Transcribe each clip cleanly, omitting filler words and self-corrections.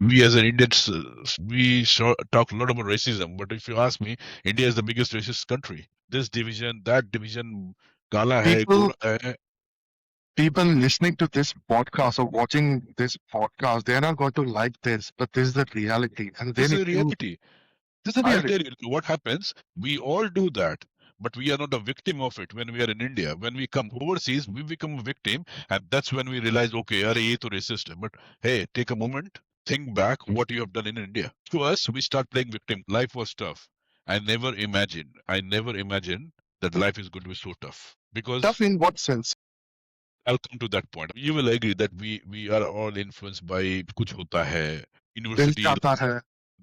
We as an Indians, talk a lot about racism, but if you ask me, India is the biggest racist country. This division, that division, kala hai, People gora hai. people listening to this podcast or watching this podcast, they're not going to like this, but this is the reality, and they This is need a to. reality. This is the I'll reality. tell you what happens. We all do that, but we are not a victim of it when we are in India. When we come overseas, we become a victim, and that's when we realize, okay, are ye to racist hai. But hey, take a moment, think back what you have done in India. To us, we start playing victim. Life was tough. I never imagined that life is going to be so tough. Tough Because in what sense? I'll come to that point. You will agree that we are all influenced by kuch hota hai, दिल university. चाहता है.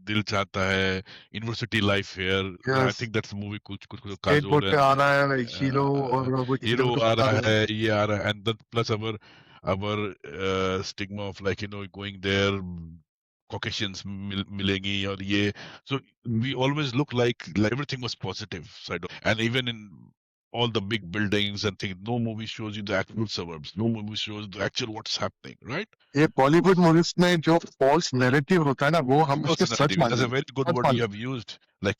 दिल चाहता है, university life here. I Yes. Think that's movie कुछ कुछ कुछ Skateboard Kajol पे एंड आ रहा है हीरो और वो हीरो हीरोइन को आ बता रहा रहा है. है, ये आ रहा है, and that plus our stigma of like going there, Caucasians मिलेंगी और ये. So we always look like everything was positive side of, and even in all the big buildings and things, no movie shows you the actual suburbs, no movie shows the actual what's happening, right? ये Bollywood movies में जो false narrative होता है ना, वो हम उसके False सच narrative. मान That's a लेते very good हैं. सच word मान you have लेते used. Like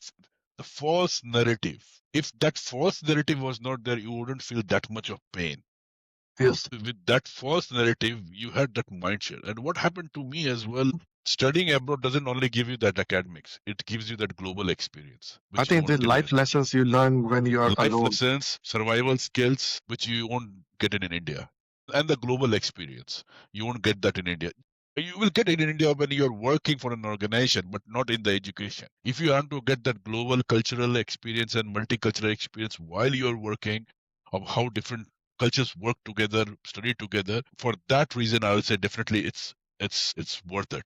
the false narrative. If that false narrative was not there, you wouldn't feel that much of pain. हैं. Yes. With that false narrative, you had that mindset. And what happened to me as well, studying abroad doesn't only give you that academics, it gives you that global experience, I which you think the won't get life in. lessons you learn when you are Life alone. lessons, survival skills, which you won't get in India. And the global experience. You won't get that in India. You will get it in India when you're working for an organization, but not in the education. If you want to get that global cultural experience and multicultural experience while you're working, of how different cultures work together, study together, for that reason, I would say definitely it's worth it.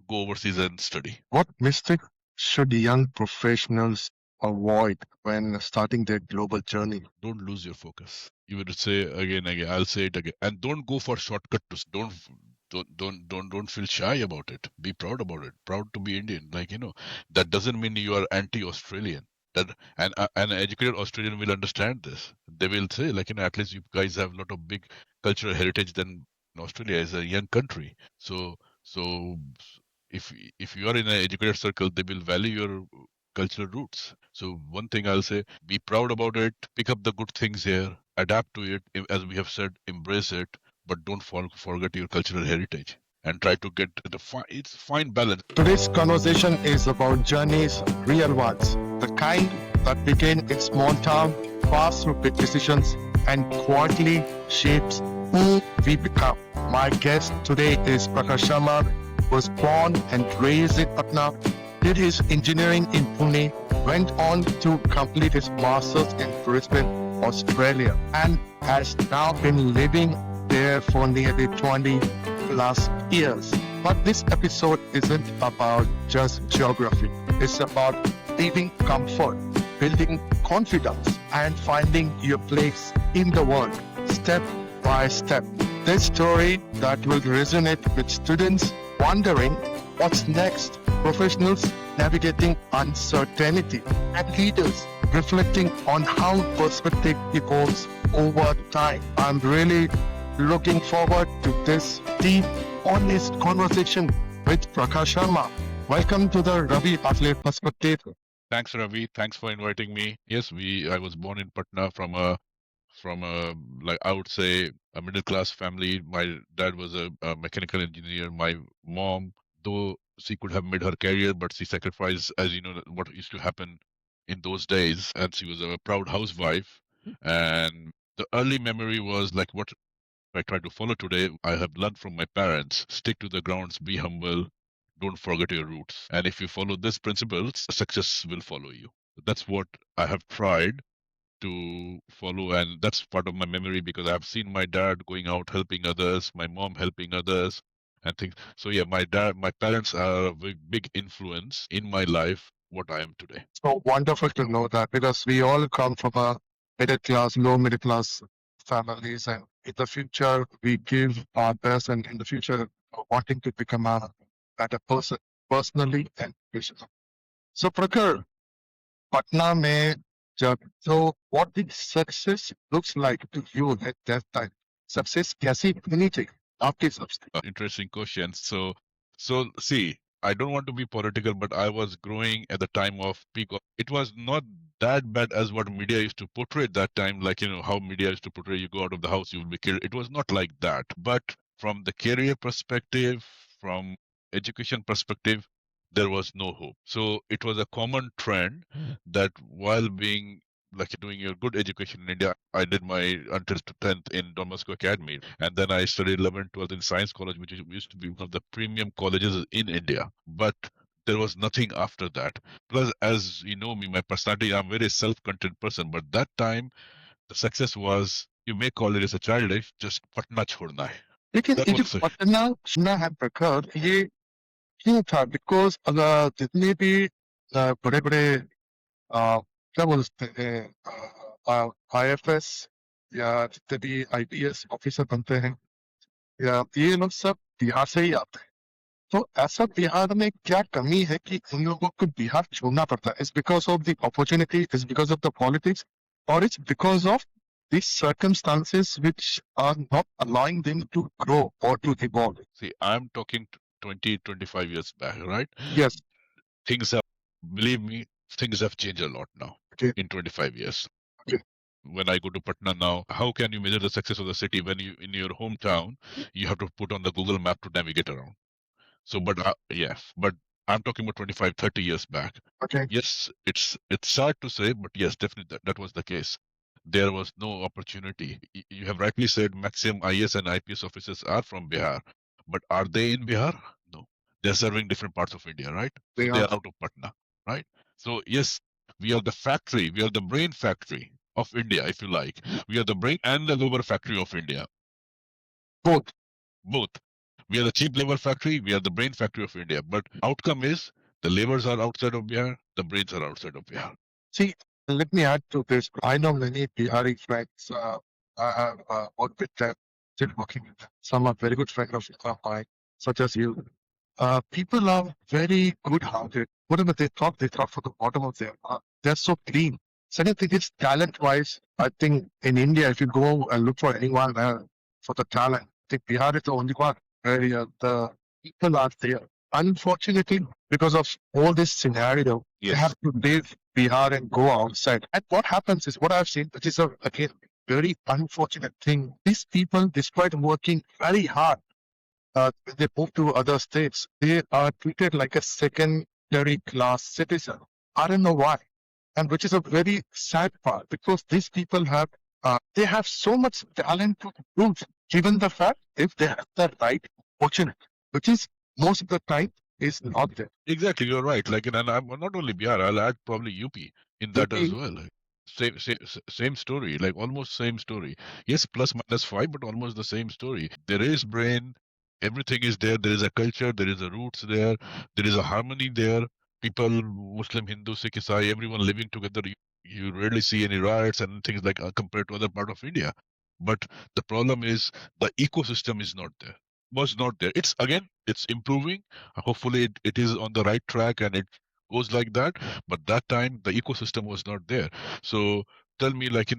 Go overseas and study. What mistake should young professionals avoid when starting their global journey? Don't lose your focus. You would say again, I'll say it again, and don't go for shortcut to. Don't feel shy about it. Be proud about it. Proud to be Indian. Like that doesn't mean you are anti-Australian. That and an educated Australian will understand this. They will say like at least you guys have a lot of big cultural heritage than Australia is a young country. So if if you are in an educated circle, they will value your cultural roots. So one thing I'll say, be proud about it, pick up the good things here, adapt to it, as we have said, embrace it, but don't forget your cultural heritage and try to get it's fine balance. Today's conversation is about journeys, real ones, the kind that begin in small town, pass through big decisions, and quietly shapes who we become. My guest today is Prakash Sharma, who was born and raised in Patna, did his engineering in Pune, went on to complete his master's in Brisbane, Australia, and has now been living there for nearly 20 plus years. But this episode isn't about just geography. It's about living comfort, building confidence, and finding your place in the world, step by step. This story that will resonate with students wondering what's next, professionals navigating uncertainty, and leaders reflecting on how perspective evolves over time. I'm really looking forward to this deep, honest conversation with Prakash Sharma. Welcome to the Ravi Atle Perspective. Thanks, Ravi. Thanks for inviting me. Yes, I was born in Patna from a like I would say a middle class family. My dad was a mechanical engineer. My mom, though she could have made her career, but she sacrificed, as you know, what used to happen in those days, and she was a proud housewife. And the early memory was like what I try to follow today. I have learned from my parents: stick to the grounds, be humble, don't forget your roots. And if you follow these principles, success will follow you. That's what I have tried to follow, and that's part of my memory because I've seen my dad going out helping others, my mom helping others, and things. So yeah, my parents are a big influence in my life, what I am today. So wonderful to know that because we all come from a middle class, low middle class families, and in the future we give our best, and in the future wanting to become a better person personally and professionally. So Prakhar, Patna में जब so what did success looks like to you at that time? Success कैसी होनी चाहिए आपके हिसाब से? Interesting question. So see, I don't want to be political, but I was growing at the time of peak. It was not that bad as what media used to portray at that time. Like, how media used to portray you go out of the house, you will be killed. It was not like that. But from the career perspective, from education perspective, there was no hope. So it was a common trend that while being like doing your good education in India, I did my until 10th in Don Bosco Academy, and then I studied 11th, 12th in Science College, which used to be one of the premium colleges in India. But there was nothing after that. Plus, as you know me, my personality, I'm a very self-contained person. But that time, the success was you may call it as a child life, just patna chhodna hai. लेकिन That ये जो was it. Patna सुनना है प्रखर ये क्यों था? Because अगर जितने भी बड़े बड़े क्या बोलते हैं IFS या जितने भी IPS ऑफिसर बनते हैं या ये लोग सब बिहार से ही आते हैं। तो ऐसा बिहार में क्या कमी है कि उन लोगों को बिहार छोड़ना पड़ता है? It's because of the opportunity, it's because of the politics, और it's because of these circumstances which are not allowing them to grow or to evolve. See, I'm talking 20, 25 years back, right? Yes. Things have, believe me, things have changed a lot now Okay. in 25 years. Okay. When I go to Patna now, how can you measure the success of the city when you in your hometown you have to put on the Google map to navigate around? So, but yes, but I'm talking about 25, 30 years back. Okay. Yes, it's sad to say, but yes, definitely that was the case. There was no opportunity. You have rightly said maximum IS and IPS officers are from Bihar, but are they in Bihar? No, they're serving different parts of India, right? So They they are are out of Patna, right? So yes, we are the factory, we are the brain factory of India, if you like. We are the brain and the liver factory of India, both. both. We are the cheap labor factory, we are the brain factory of India. But outcome is the labors are outside of Bihar, the brains are outside of Bihar. See, let me add to this. I know many Bihari friends. I have worked with them, still working with them. Some are very good friends of mine, such as you. People are very good-hearted. Whatever they thought for the bottom of their heart. They're so clean. Second thing is talent-wise. I think in India, if you go and look for anyone for the talent, I think Bihar is the only one where the people are there. Unfortunately, because of all this scenario, they Yes. have to leave Bihar and go outside. And what happens is what I've seen, which is again very unfortunate thing. These people, despite working very hard, when they move to other states, they are treated like a secondary class citizen. I don't know why, and which is a very sad part because these people have they have so much talent to prove, given the fact if they have the right opportunity, which is most of the time is not there. Exactly, you're right. Like, and I'm not only Bihar, I'll add probably UP in that as UP, well. Like, same story, like almost same story. Yes, plus minus five, but almost the same story. There is brain, everything is there. There is a culture, there is a roots there is a harmony there. People, Muslim, Hindu, Sikh, Isai, everyone living together. You rarely see any riots and things like compared to other part of India. But the problem is the ecosystem is not there. Was not there. It's again, it's improving. Hopefully, it is on the right track and it goes like that. But that time, the ecosystem was not there. So tell me, like,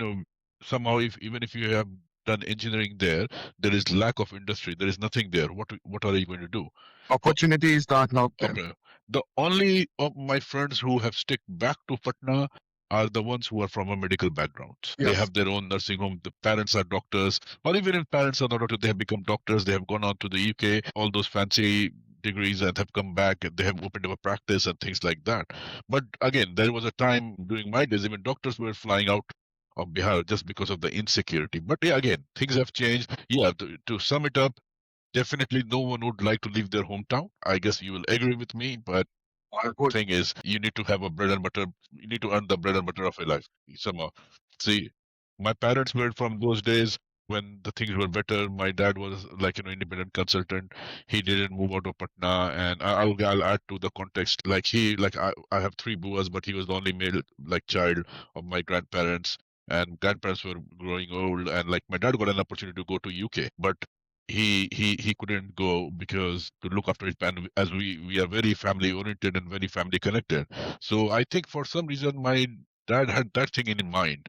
somehow, if even if you have done engineering there is lack of industry. There is nothing there. What are you going to do? opportunity is not there. Okay. The only of my friends who have stick back to Patna are the ones who are from a medical background. They Yes. have their own nursing home. The parents are doctors, or even if parents are not doctors, they have become doctors. They have gone on to the UK, all those fancy degrees, and have come back. And they have opened up a practice and things like that. But again, there was a time during my days, even doctors were flying out of Bihar just because of the insecurity. But yeah, again, things have changed. Yeah, to sum it up, definitely no one would like to leave their hometown. I guess you will agree with me, but I would. thing is you need to have a bread and butter. You need to earn the bread and butter of your life somehow. See, my parents were from those days when the things were better. My dad was like independent consultant. He didn't move out of Patna, and I'll add to the context. I have three boas, but he was the only male like child of my grandparents. And grandparents were growing old, and like my dad got an opportunity to go to UK, but he couldn't go because to look after his family, as we are very family oriented and very family connected. So I think for some reason my dad had that thing in mind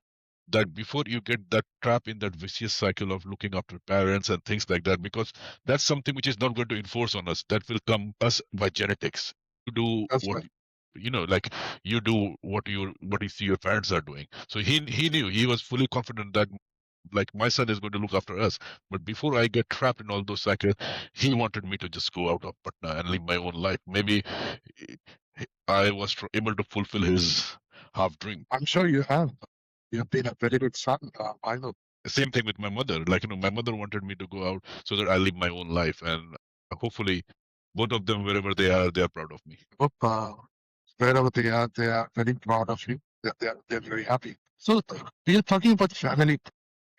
that before you get that trap in that vicious cycle of looking after parents and things like that, because that's something which is not going to enforce on us. That will come us by genetics. You do That's what right. like you do what you see your parents are doing. So he knew, he was fully confident that like my son is going to look after us. But before I get trapped in all those cycles, he wanted me to just go out of Patna and live my own life. Maybe I was able to fulfill his half dream. I'm sure you have. You've been a very good son. I know. Same thing with my mother. Like, my mother wanted me to go out so that I live my own life. And hopefully, both of them, wherever they are proud of me. Hope wherever they are very proud of you. They're very happy. So we are talking about family,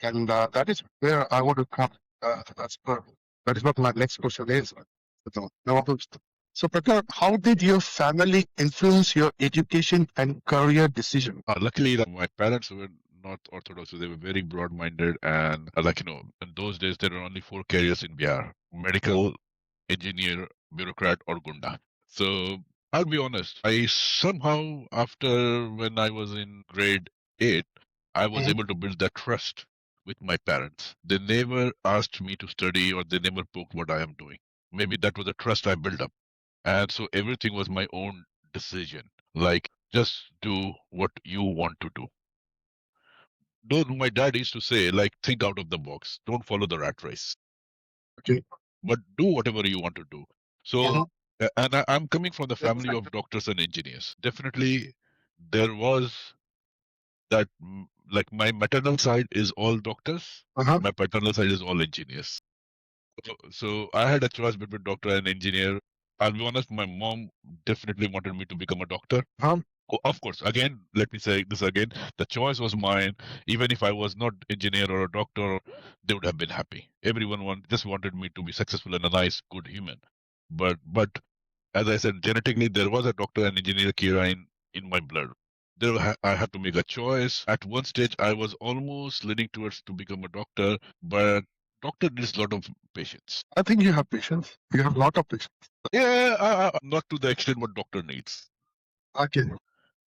and that is where I want to come. That is what my next question is. So, now, so, Prakash, how did your family influence your education and career decision? Luckily, my parents were not orthodox, so they were very broad-minded. And like, in those days, there were only four careers in Bihar: medical, engineer, bureaucrat, or gunda. So I'll be honest, I somehow, after when I was in grade 8, I was Mhm. able to build that trust with my parents. They never asked me to study, or they never poked what I am doing. Maybe that was the trust I built up. And so everything was my own decision. Like, just do what you want to do. Though my dad used to say, like, think out of the box. Don't follow the rat race, Okay. but do whatever you want to do. So, Mhm. and I'm coming from the family of doctors and engineers. Definitely, there was that, like, my maternal side is all doctors, Uh-huh. my paternal side is all engineers. So I had a choice between doctor and engineer. I'll be honest, my mom definitely wanted me to become a doctor. Uh-huh. Of course, again, let me say this again. The choice was mine. Even if I was not engineer or a doctor, they would have been happy. Everyone just wanted me to be successful and a nice, good human. But as I said, genetically there was a doctor and engineer Kira in my blood. I had to make a choice. At one stage, I was almost leaning towards to become a doctor, but doctor needs a lot of patience. I think you have patience. You have a lot of patience. Yeah, not to the extent what doctor needs. Okay.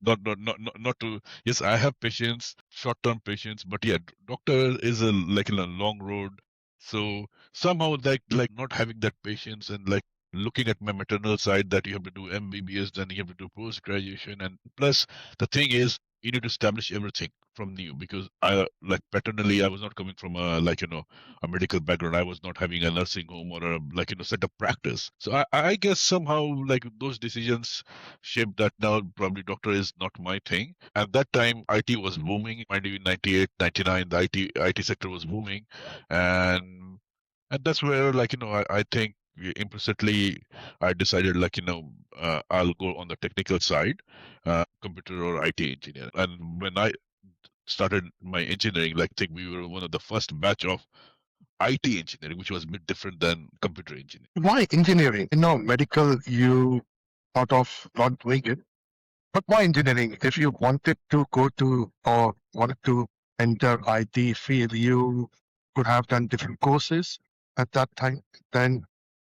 Not to, yes, I have patience, short term patience, but yeah, doctor is a like in a long road. So somehow, like not having that patience, and like looking at my maternal side, that you have to do MBBS, then you have to do post graduation, and plus the thing is you need to establish everything from new, because I, like, paternally I was not coming from a, like, a medical background. I was not having a nursing home or a, like, set up practice. So I guess somehow, like, those decisions shaped that. Now probably doctor is not my thing. At that time, IT was booming. Mind you, in 98, 99, the IT sector was booming. And that's where, like, I think implicitly I decided, like, I'll go on the technical side, computer or IT engineer. And when I started my engineering, like, I think we were one of the first batch of IT engineering, which was a bit different than computer engineering. Why engineering? Medical, you thought of not doing it. But why engineering? If you wanted to go to or wanted to enter IT field, you could have done different courses at that time, then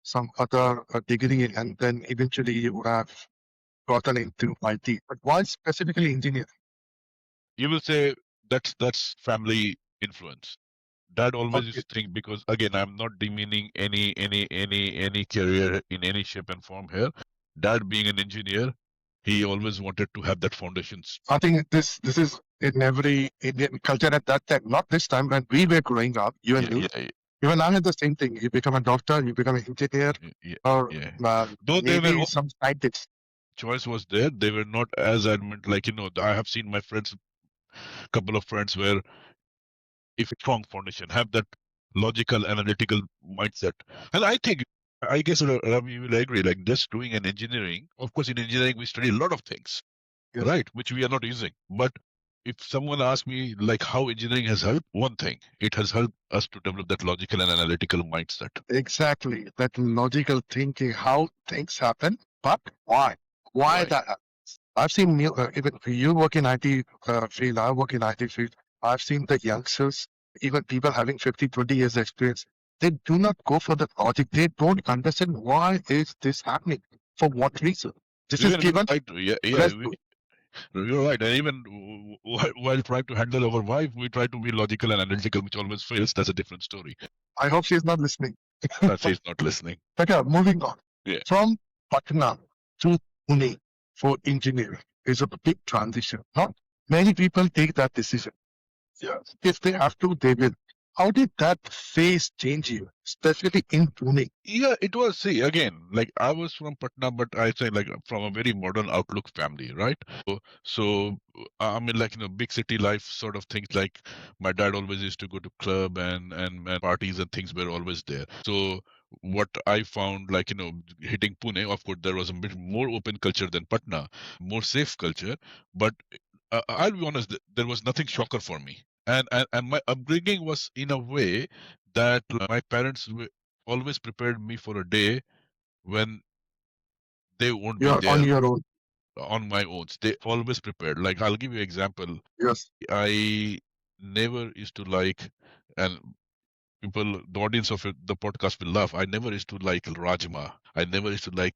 some other degree, and then eventually you would have gotten into IT. But why specifically engineering? You will say that's family influence. Dad always Okay, used to think, because again, I'm not demeaning any career in any shape and form here. Dad being an engineer, he always wanted to have that foundation. I think this is in every Indian culture at that time. Not this time when we were growing up, you and Yeah, me. yeah, Even I had the same thing. You become a doctor, you become an engineer, yeah, yeah, or yeah. Though they were maybe some scientist. choice was there, they were not as adamant. Like, I have seen my friends, couple of friends, where if strong foundation, have that logical, analytical mindset. And I think, I guess, Ravi, you will agree, like, just doing an engineering, of course, in engineering, we study a lot of things, Yes. right, which we are not using. But if someone asks me, like, how engineering has helped, one thing, it has helped us to develop that logical and analytical mindset. Exactly. That logical thinking, how things happen, but why? Why Why? that happens? I've seen even you work in IT field, I work in IT field. I've seen the youngsters, even people having 50, 20 years experience. They do not go for the logic. They don't understand why is this happening? For what reason? This is Even given. I do, yeah, Let's yeah. do it. You're right. And even while trying to handle our wife, we try to be logical and analytical, which always fails. That's a different story. I hope she's not listening. She's not listening. Okay, moving on. Yeah. From Patna to Pune for engineering is a big transition. Not many people take that decision. Yeah. If they have to, they will. How did that phase change you, especially in Pune? Yeah, it was. See, again, like I was from Patna, but I say like from a very modern outlook family, right? I mean, like big city life sort of things. Like my dad always used to go to club and parties and things were always there. So what I found, like hitting Pune, of course, there was a bit more open culture than Patna, more safe culture. But I'll be honest, there was nothing shocker for me. And my upbringing was in a way that my parents always prepared me for a day when they won't be You're on there your own. on my own. They always prepared. Like I'll give you an example. Yes. I never used to like, and people, the audience of the podcast will laugh. I never used to like rajma. I never used to like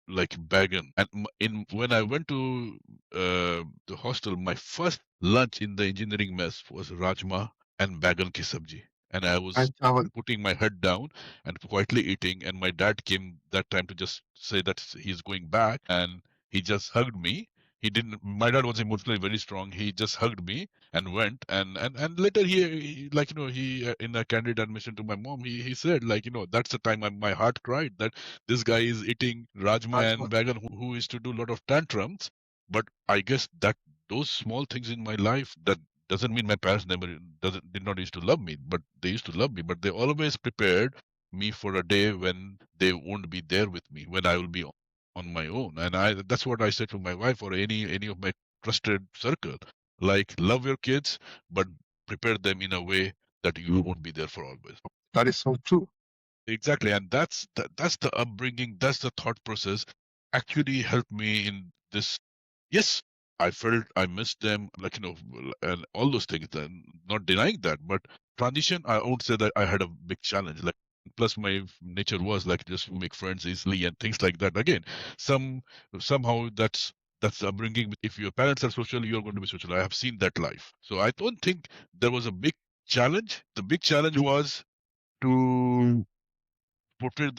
bagan. And in when I went to the hostel, my first lunch in the engineering mess was rajma and bagan ki sabji. And I was And travel. putting my head down and quietly eating. And my dad came that time to just say that he's going back, and he just hugged me. He didn't. My dad was emotionally very strong. He just hugged me and went. And later he like he in a candid admission to my mom, he said, like that's the time my heart cried that this guy is eating rajma and Rajma. bagan who is to do a lot of tantrums. But I guess that those small things in my life, that doesn't mean my parents never did not used to love me, but they used to love me, but they always prepared me for a day when they won't be there with me, when I will be on my own. And I that's what I said to my wife or any of my trusted circle. Like, love your kids, but prepare them in a way that you won't be there for always. That is so true. Exactly, and that's the upbringing, that's the thought process actually helped me in this. Yes, I felt I missed them, like and all those things. And not denying that, but transition, I would say that I had a big challenge. Like, plus my nature was like just to make friends easily and things like that. Again, some somehow that's the upbringing. If your parents are social, you're going to be social. I have seen that life, so I don't think there was a big challenge. The big challenge was to portray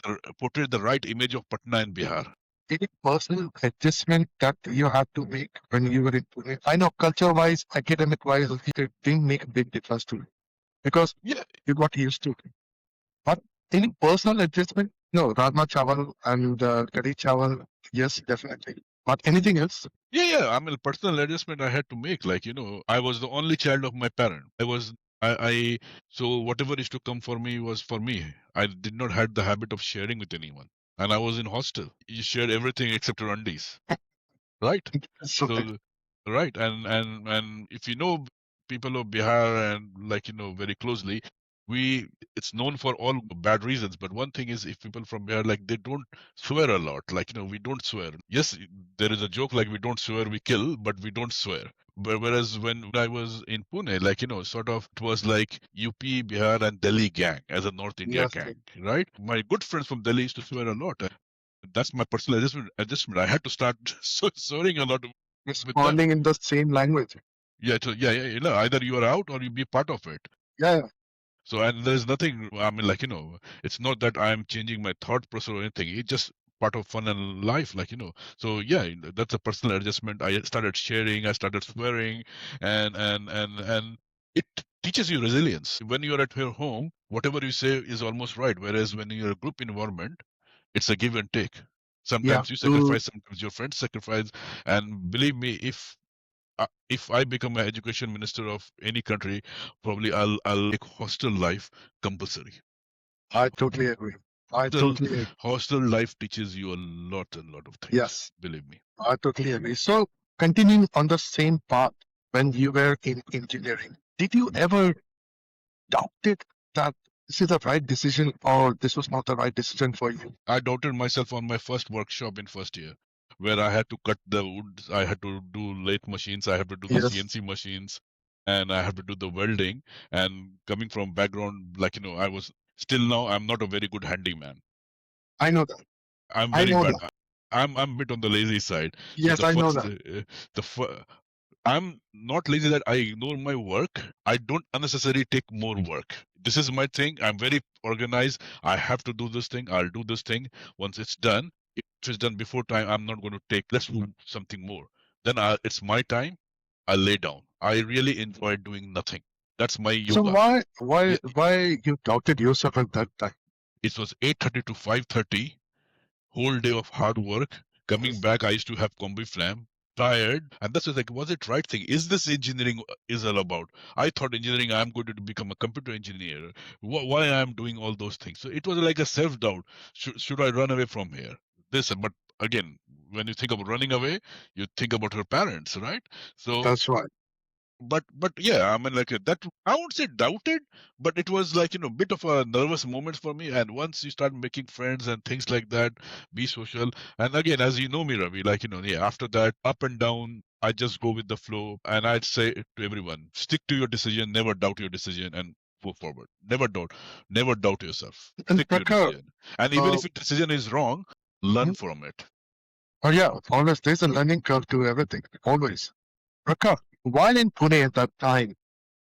the right image of Patna and Bihar. Any personal adjustment that you had to make when you were in Pune? I know culture-wise, academic-wise, it didn't make a big difference to you because Yeah, you got used to it. But any personal adjustment? No, Rajma Chawal and Kadi Chawal, yes, definitely. But anything else? yeah. I mean, personal adjustment I had to make. Like, I was the only child of my parent. I so whatever is to come for me was for me. I did not had the habit of sharing with anyone. And I was in hostel. You shared everything except your undies, right? It's okay. So, right, and if you know people of Bihar and like very closely, we it's known for all bad reasons. But one thing is, if people from Bihar, like, they don't swear a lot. Like we don't swear. Yes, there is a joke like we don't swear, we kill, but we don't swear. But whereas when I was in Pune, like sort of it was like UP, Bihar, and Delhi gang as a North India Yes, gang, right? My good friends from Delhi used to swear a lot. That's my personal adjustment. I had to start swearing a lot with them. responding in the same language. Yeah, yeah. Either you are out or you be part of it. Yeah, yeah. So, and there's nothing. I mean, like it's not that I'm changing my thought process or anything. It's just part of fun and life, like So yeah, that's a personal adjustment. I started sharing. I started swearing, and it teaches you resilience. When you're at your home, whatever you say is almost right. Whereas when you're a group environment, it's a give and take. Yeah, Sometimes you to sacrifice, sometimes your friends sacrifice. And believe me, if I become an education minister of any country, probably I'll make hostel life compulsory. I totally agree. I Hostel totally agree. hostel life teaches you a lot of things. Yes, Believe me. I totally agree. So, continuing on the same path when you were in engineering, did you ever doubt it that this is the right decision or this was not the right decision for you? I doubted myself on my first workshop in first year, where I had to cut the wood, I had to do lathe machines, I had to do the Yes, CNC machines, and I had to do the welding. And coming from background, like I was still now I'm not a very good handyman. I know that. I'm I very know bad. that. I'm a bit on the lazy side. So Yes, I know that. the I'm not lazy that I ignore my work. I don't unnecessarily take more work. This is my thing. I'm very organized. I have to do this thing. I'll do this thing. Once it's done, if it's done before time, I'm not going to take, let's do something more. Then it's my time. I lay down. I really enjoy doing nothing. That's my So yoga. why Yeah, why you doubted yourself at that time? it was 8:30 to 5:30. Whole day of hard work. Coming back, I used to have combi flam, tired, and that's just like, was it right thing? Is this engineering is all about? I thought engineering, I'm going to become a computer engineer. Why I'm doing all those things? So it was like a self doubt. Should I run away from here? But again, when you think about running away, you think about her parents, right? So That's right. but yeah, I mean, like that, I won't say doubted, but it was like, bit of a nervous moment for me. And once you start making friends and things like that, be social. And again, as you know me, Ravi, like, yeah, after that, up and down, I just go with the flow. And I'd say it to everyone, stick to your decision, never doubt your decision, and go forward. Never doubt yourself. And Stick to your Prakar, decision. And even uh, if your decision is wrong, learn hmm? from it. Oh yeah, always there's a learning curve to everything. Always. Prakar, while in Pune at that time,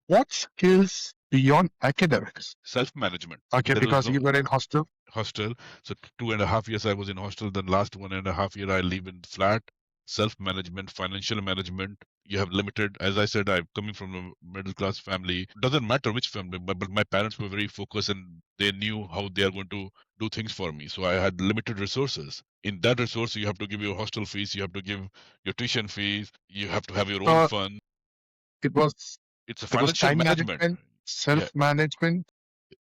what skills beyond academics? Self-management. Okay, There was because no you were in hostel. hostel. So 2.5 years I was in hostel. Then last 1.5 year I live in flat. Self-management, financial management. You have limited. As I said, I'm coming from a middle class family. Doesn't matter which family, but my parents were very focused and they knew how they are going to do things for me. So I had limited resources. In that resource, you have to give your hostel fees, you have to give your tuition fees, you have to have your own Uh, fund. it was It's a it was financial time management. management, Yeah, self-management,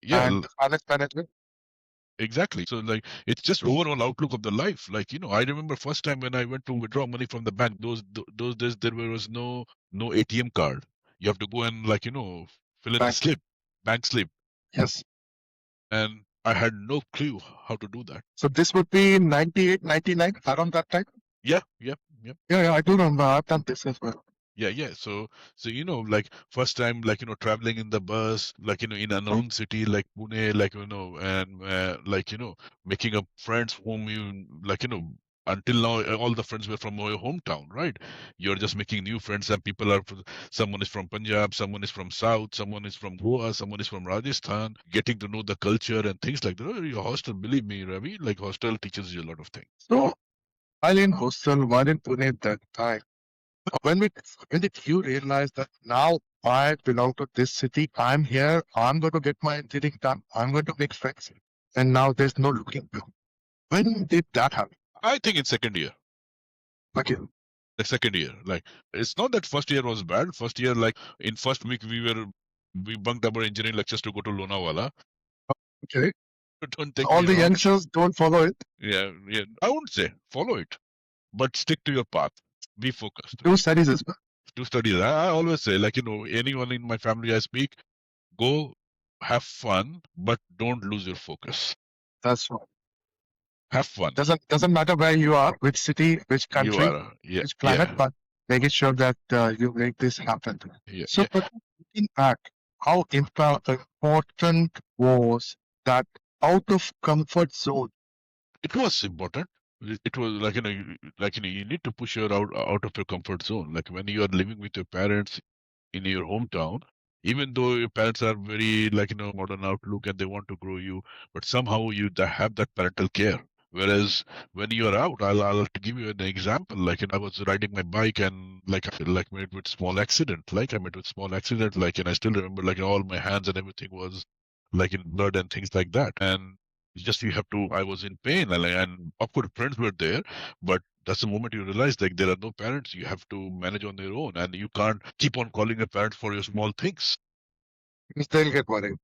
yeah. and finance management. Exactly. So like it's just overall outlook of the life. Like, I remember first time when I went to withdraw money from the bank, those days there was no ATM card. You have to go and like, fill in the Bank. slip, bank slip. Yes. And I had no clue how to do that. So this would be 98, 99, around that time. Yeah, yeah, yeah. Yeah, I do remember. I've done this as well. Yeah, yeah. So like first time, like traveling in the bus, like in an unknown city like Pune, like and like making up friends whom you like until now all the friends were from your hometown, right? You're just making new friends, and people are someone is from Punjab, someone is from South, someone is from Goa, someone is from Rajasthan. Getting to know the culture and things like that. Oh, your hostel, believe me, Ravi, like hostel teaches you a lot of things. So while in hostel, while in Pune at that time, when we when did you realize that now I belong to this city? I'm here. I'm going to get my engineering done. I'm going to make friends, and now there's no looking back. When did that happen? I think in second year. Okay, The second year, like it's not that first year was bad. First year, like in first week we bunked our engineering lectures to go to Lonavala. okay. Don't So take all me the wrong. youngsters don't follow it. Yeah, yeah. I wouldn't say follow it, but stick to your path. Be focused. Do studies as well. To study that, I always say, like anyone in my family I speak, go have fun, but don't lose your focus. That's right. Have fun. Doesn't matter where you are, which city, which You country, are, yeah, which planet, yeah, but making sure that you make this happen. yeah, So, yeah. but looking back, how important was that out of comfort zone? It was important. It was like you need to push your out of your comfort zone. Like when you are living with your parents in your hometown, even though your parents are very like modern outlook and they want to grow you, but somehow you have that parental care. Whereas when you are out, I'll to give you an example. Like I was riding my bike and like met with small accident. Like I met with small accident. Like and I still remember like all my hands and everything was like in blood and things like that. And it's just you have to. I was in pain and of course friends were there, but that's the moment you realize like there are no parents. You have to manage on your own, and you can't keep on calling your parents for your small things. Because they'll get worried.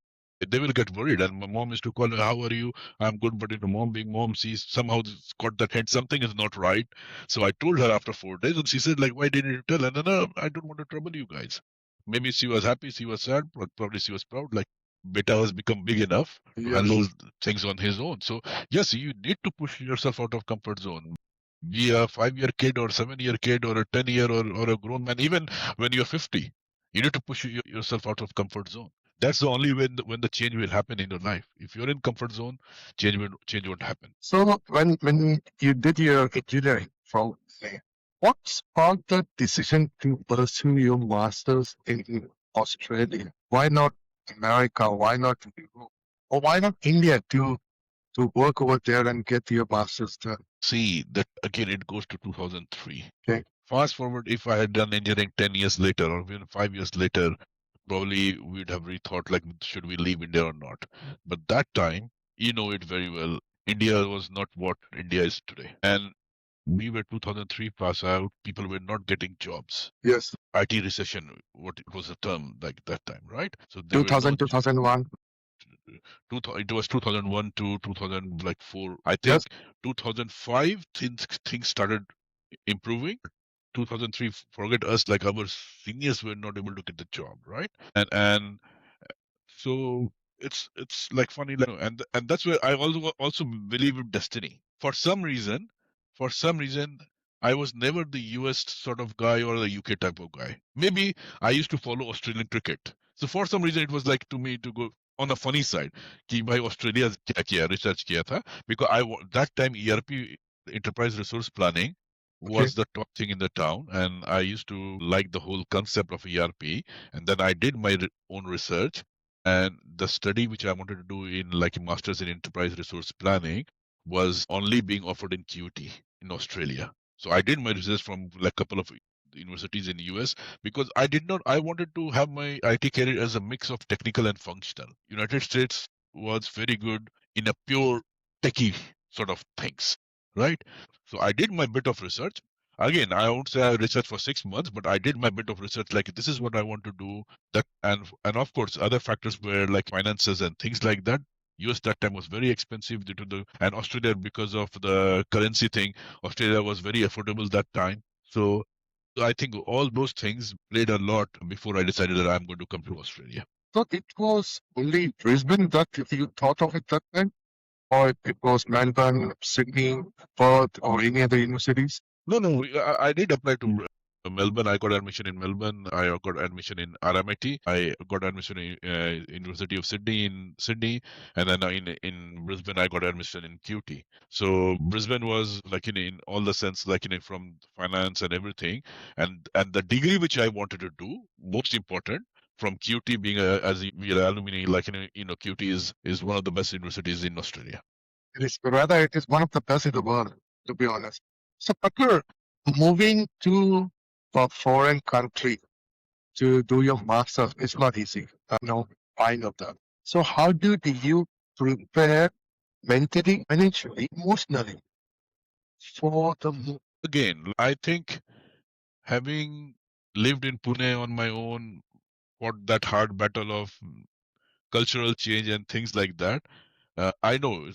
They will get worried. And my mom used to call her, "How are you?" "I'm good," but mom being mom, sees somehow got that hint something is not right. So I told her after 4 days, and she said like, "Why didn't you tell?" And then I don't want to trouble you guys. Maybe she was happy, she was sad, but probably she was proud. Like Beta has become big enough to Yes. handle things on his own. So yes, you need to push yourself out of comfort zone. Be a 5 year kid or 7 year kid or a 10 year or a grown man, even when you're 50, you need to push yourself out of comfort zone. That's the only way when the change will happen in your life. If you're in comfort zone, change won't happen. So when you did your engineering from there, what sparked the decision to pursue your masters in Australia? Why not America? Why not Europe? Or why not India to work over there and get your masters done? See that again, it goes to 2003. Okay. Fast forward, if I had done engineering 10 years later or even 5 years later, probably we'd have rethought like, should we leave India or not? But that time, you know it very well, India was not what India is today. And we were 2003 pass out, people were not getting jobs. Yes. IT recession, what it was a term like that time, right? So there were no 2000, 2001. it was 2001 to 2000 like 4. I Yes. think 2005 things started improving. 2003, forget us, like our seniors were not able to get the job, right? And so it's like funny, like, and that's where I also believe in destiny. For some reason, I was never the US sort of guy or the UK type of guy. Maybe I used to follow Australian cricket. So for some reason, it was like to me to go on the funny side. कि भाई Australia क्या किया research किया था, because that time ERP, enterprise resource planning, Okay. was the top thing in the town, and I used to like the whole concept of ERP. And then I did my own research, and the study which I wanted to do in like a master's in enterprise resource planning was only being offered in QT in Australia. So I did my research from like a couple of universities in US, because I wanted to have my IT career as a mix of technical and functional. United States was very good in a pure techie sort of things, right? So I did my bit of research. Again, I won't say I researched for 6 months, but I did my bit of research. Like, this is what I want to do. That and of course, other factors were like finances and things like that. US that time was very expensive due to the and Australia, because of the currency thing. Australia was very affordable that time. So I think all those things played a lot before I decided that I'm going to come to Australia. So it was only Brisbane that you thought of at that time? Or it was Melbourne, Sydney, Perth, or any other universities? No, no, I did apply to Melbourne. I got admission in Melbourne. I got admission in RMIT. I got admission in University of Sydney in Sydney, and then in Brisbane I got admission in QT. So Brisbane was like in all the sense, like from finance and everything, and the degree which I wanted to do, most important. From QT being as we are alumni, like QT is one of the best universities in Australia. It is rather it is one of the best in the world, to be honest. So Pakur, moving to a foreign country to do your master's is not easy. I know that. So how do you prepare mentally, financially, emotionally for the move? Again, I think having lived in Pune on my own, fought that hard battle of cultural change and things like that. I know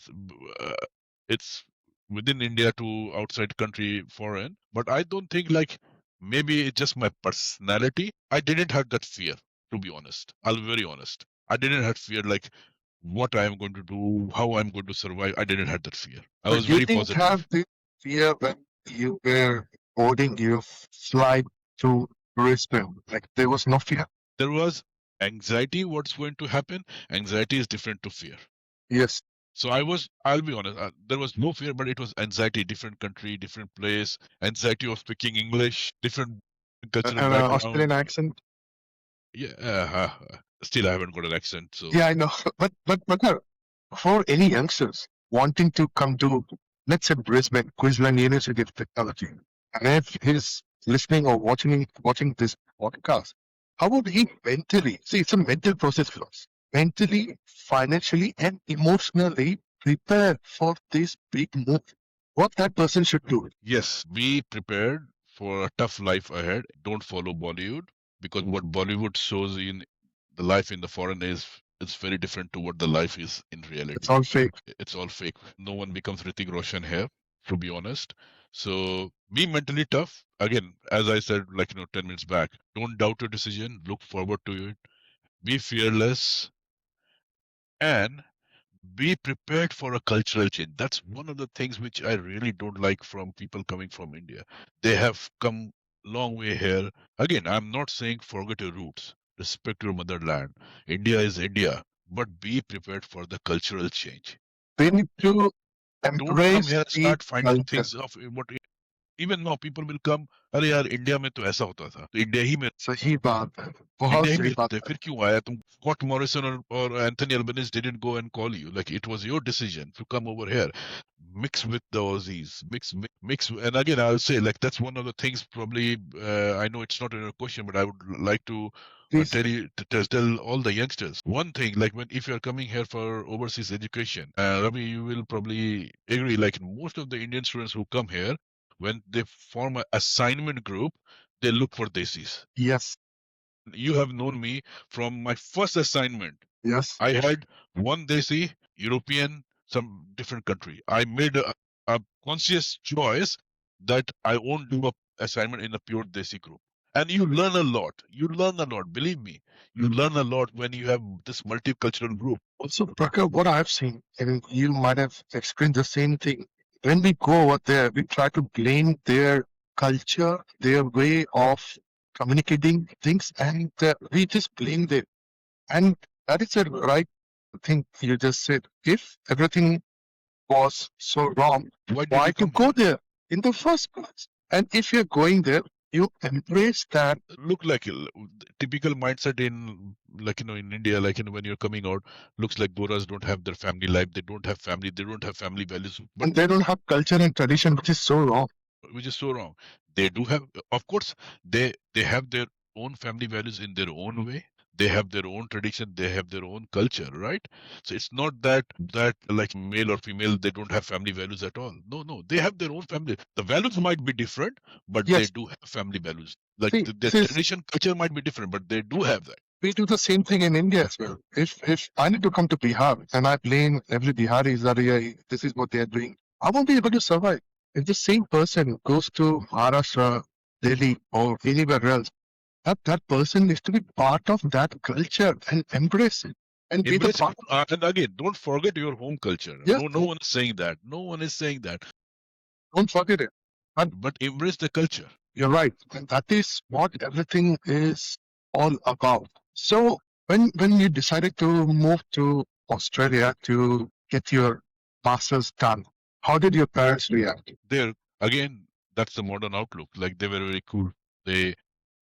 it's within India to outside country foreign, but I don't think like maybe it's just my personality. I didn't have that fear, to be honest. I'll be very honest. I didn't have fear like what I am going to do, how I'm going to survive. I didn't have that fear. I So was you very didn't have positive. the fear when you were boarding your flight to Brisbane. Like there was no fear. There was anxiety, what's going to happen. Anxiety is different to fear. Yes. So I'll be honest, there was no fear, but it was anxiety, different country, different place, anxiety of speaking English, different cultural And Australian background. accent. Yeah, still I haven't got an accent, so Yeah, I know. But for any youngsters wanting to come to, let's say, Brisbane, Queensland University of Technology, and if he's listening or watching this podcast, how would he mentally see? It's a mental process for us. Mentally, financially, and emotionally prepare for this big move. What that person should do. yes, be prepared for a tough life ahead. Don't follow Bollywood, because what Bollywood shows in the life in the foreign is it's very different to what the life is in It's reality. all fake. It's all fake. No one becomes Hrithik Roshan here, to be honest. So be mentally tough. Again, as I said, like 10 minutes back, don't doubt your decision. Look forward to it. Be fearless and be prepared for a cultural change. That's one of the things which I really don't like from people coming from India. They have come long way here. Again, I'm not saying forget your roots. respect your motherland. India is India, but be prepared for the cultural change. We need to Don't come embrace here and each start finding culture. things of what even now people will come. अरे यार India में तो ऐसा होता था, तो India ही में सही बात है, बहुत इंडिया ही में सही बात रहते है। फिर क्यों आया तुम? Scott Morrison or Anthony Albanese didn't go and call you. Like it was your decision to come over here. Mix with the Aussies. Mix. And again, I'll say like that's one of the things probably. I know it's not in a question, but I would like to Please. tell all the youngsters one thing. Like when if you're coming here for overseas education, Ravi, you will probably agree. Like most of the Indian students who come here, when they form an assignment group, they look for desis. Yes. You have known me from my first assignment. Yes. I had one Desi, European, some different country. I made a conscious choice that I won't do a assignment in a pure Desi group. And you learn a lot. You learn a lot. Believe me, you learn a lot when you have this multicultural group. Also, Prakar, what I've seen, and you might have experienced the same thing. When we go over there, we try to blame their culture, their way of communicating things, and we just blame them. And that is the right thing you just said. If everything was so wrong, Why did why you to come go here? there in the first place? And if you're going there, you embrace that. Look like typical mindset in like in India, like when you're coming out, looks like Goras don't have their family life, they don't have family, they don't have family values. But And they don't have culture and tradition, which is so wrong. which is so wrong. They do have, of course, they have their own family values in their own way. They have their own tradition. They have their own culture, right? So it's not that like male or female they don't have family values at all. No, no, they have their own family. The values might be different, but they Yes. do have family values. Like See, their this is tradition, culture might be different, but they do have that. we do the same thing in India as well. If I need to come to Bihar and I blame every Bihari that yeah, this is what they are doing, I won't be able to survive. If the same person goes to Maharashtra, Delhi, or anywhere else, that person needs to be part of that culture and embrace it and be the Embrace it. part. And again, don't forget your home culture. Yes, No, no one is saying that. No one is saying that. don't forget it. And But embrace the culture. you're right, and that is what everything is all about. So when you decided to move to Australia to get your masters done, how did your parents react? There again, that's the modern outlook. Like they were very cool. They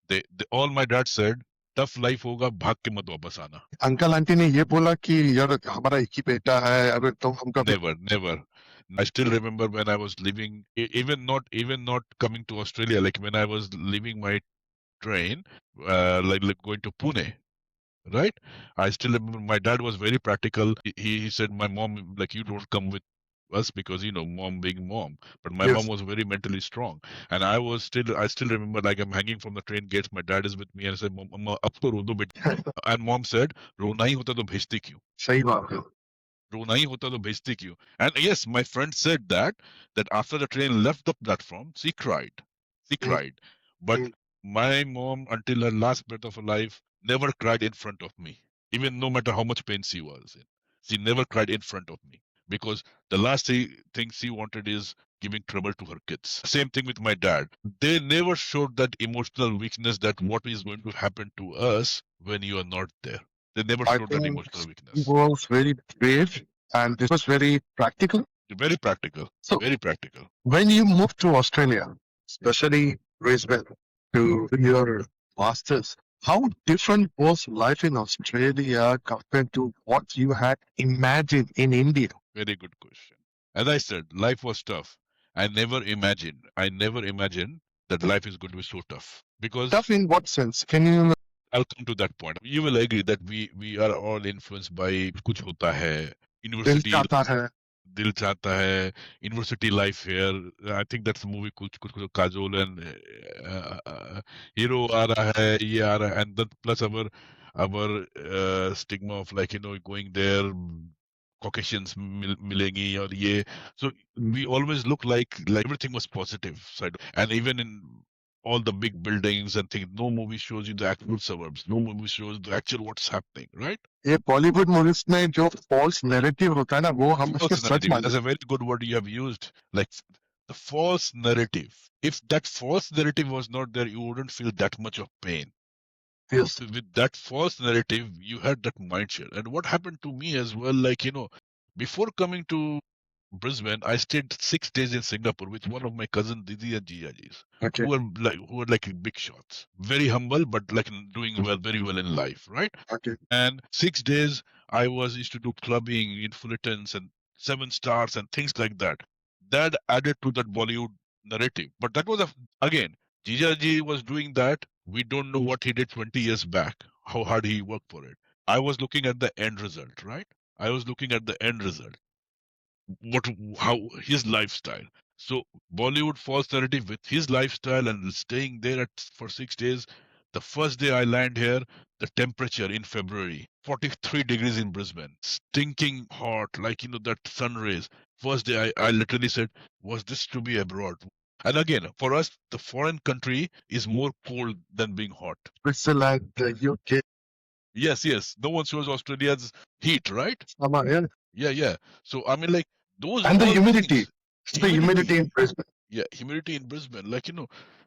they all my dad said, tough life होगा भाग के मत वापस आना. Uncle aunty ने ये बोला कि यार हमारा एक ही बेटा है, अगर तुम हमका Never, never. I still remember when I was leaving, even not coming to Australia. Like when I was leaving my train, like going to Pune. Right? I still remember my dad was very practical. He said, my mom, like, you don't come with us because, mom being mom. But my mom yes, was very mentally strong. And I still remember, like, I'm hanging from the train gates. My dad is with me and I said, Mama, ab to ro do beta. And mom said, रोना ही होता तो भेजती क्यों? सही बात है. रोना ही होता तो भेजती क्यों? And yes, my friend said that after the train left the platform, she cried. She Mm, cried. But mm. my mom, until her last breath of her life, never cried in front of me, even no matter how much pain she was in. She never cried in front of me because the last thing she wanted is giving trouble to her kids. Same thing with my dad. They never showed that emotional weakness that what is going to happen to us when you are not there. They never I showed that think emotional he weakness. was very brave and this was very practical. Very practical. So Very practical. when you moved to Australia, especially Brisbane, to your masters, how different was life in Australia compared to what you had imagined in India? Very good question. As I said, life was tough. I never imagined that life is going to be so tough because Tough in what sense? Can you I'll come to that point. You will agree that we are all influenced by कुछ होता है, दिल university चाहता है? दिल चाहता है, university life here. I think that's the movie कुछ कुछ कुछ काजोल and hero आ रहा है, ये आ रहा है, and then plus our stigma of like going there. Caucasians मिलेंगी और ये, so we always look like everything was positive side, and even in all the big buildings and things, no movie shows you the actual suburbs, no movie shows the actual what's happening, right? ये Bollywood movies में जो false narrative होता है ना वो हम उसको False सच narrative, मान that's a very good word you have used, like the false narrative. If that false narrative was not there, you wouldn't feel that much of pain. Yes. So with that false narrative, you had that mindset. And what happened to me as well, like, before coming to Brisbane, I stayed 6 days in Singapore with one of my cousin Didi and Jijajis, Okay. who are like big shots. Very humble, but like doing well, very well in life, right? Okay. And 6 days I was used to do clubbing in Fullertons and Seven Stars and things like that. That added to that Bollywood narrative. But that was again, Jijaji was doing that. We don't know what he did 20 years back, how hard he worked for it. I was looking at the end result, right? I was looking at the end result, what how his lifestyle. So Bollywood false narrative with his lifestyle and staying there for 6 days. The first day I land here, the temperature in February, 43 degrees in Brisbane, stinking hot, like that sun rays. First day I literally said, was this to be abroad? And again, for us, the foreign country is more cold than being hot. Switzerland, the UK, Yes, yes. No one shows Australia's heat, right? summer, yeah. Yeah, yeah. So I mean, like those And the all humidity. things, It's the humidity humidity, in Brisbane. yeah, humidity in Brisbane, like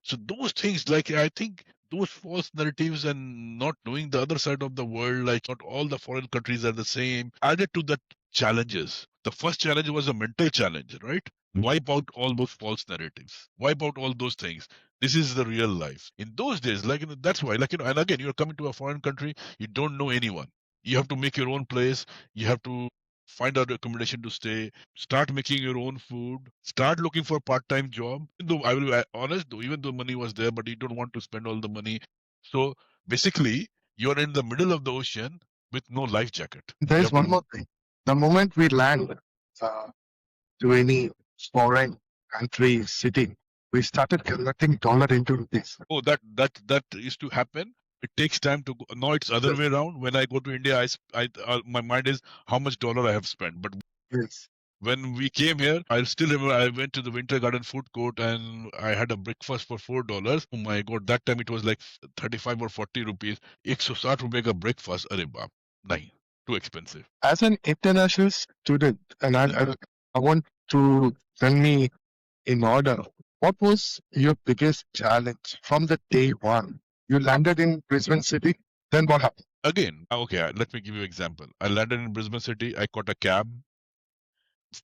so those things, like I think those false narratives and not knowing the other side of the world, like not all the foreign countries are the same, added to the challenges. The first challenge was a mental challenge, right? Wipe out all those false narratives, wipe out all those things. This is the real life. In those days, like that's why, like and again, you're coming to a foreign country, you don't know anyone. You have to make your own place. You have to find out accommodation to stay, start making your own food, start looking for part-time job. Though I will be honest, though, even though money was there, but you don't want to spend all the money. So basically, you're in the middle of the ocean with no life jacket. You There's have one to. more thing. The moment we land uh, to any foreign country, city, we started converting dollar into rupees. Oh, that used to happen. It takes time to go. Now it's other Yes. way around. When I go to India, my mind is how much dollar I have spent. But Yes. when we came here, I still remember I went to the Winter Garden food court and I had a breakfast for $4. Oh my god, that time it was like 35 or 40 rupees. 160 रुपए का breakfast, अरे बाप, नहीं, too expensive. As an international student, and I want to tell me in order, what was your biggest challenge from the day one? You landed in Brisbane City, then what happened? Again, okay, let me give you an example. I landed in Brisbane City. I caught a cab.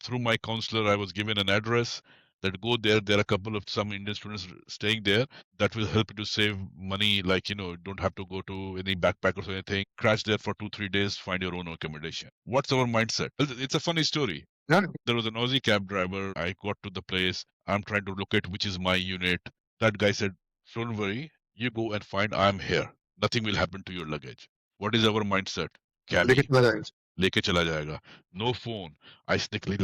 Through my counselor, I was given an address that go there. There are a couple of some Indian students staying there. That will help you to save money. Like, don't have to go to any backpackers or anything. Crash there for 2, 3 days, find your own accommodation. What's our mindset? Well, it's a funny story. Yeah. There was an Aussie cab driver. I got to the place. I'm trying to locate which is my unit. That guy said, don't worry, you go and find I'm here. Nothing will happen to your luggage. What is our mindset? लेके Cabby. चला जाएगा. लेके चला जाएगा. No phone. I sneakily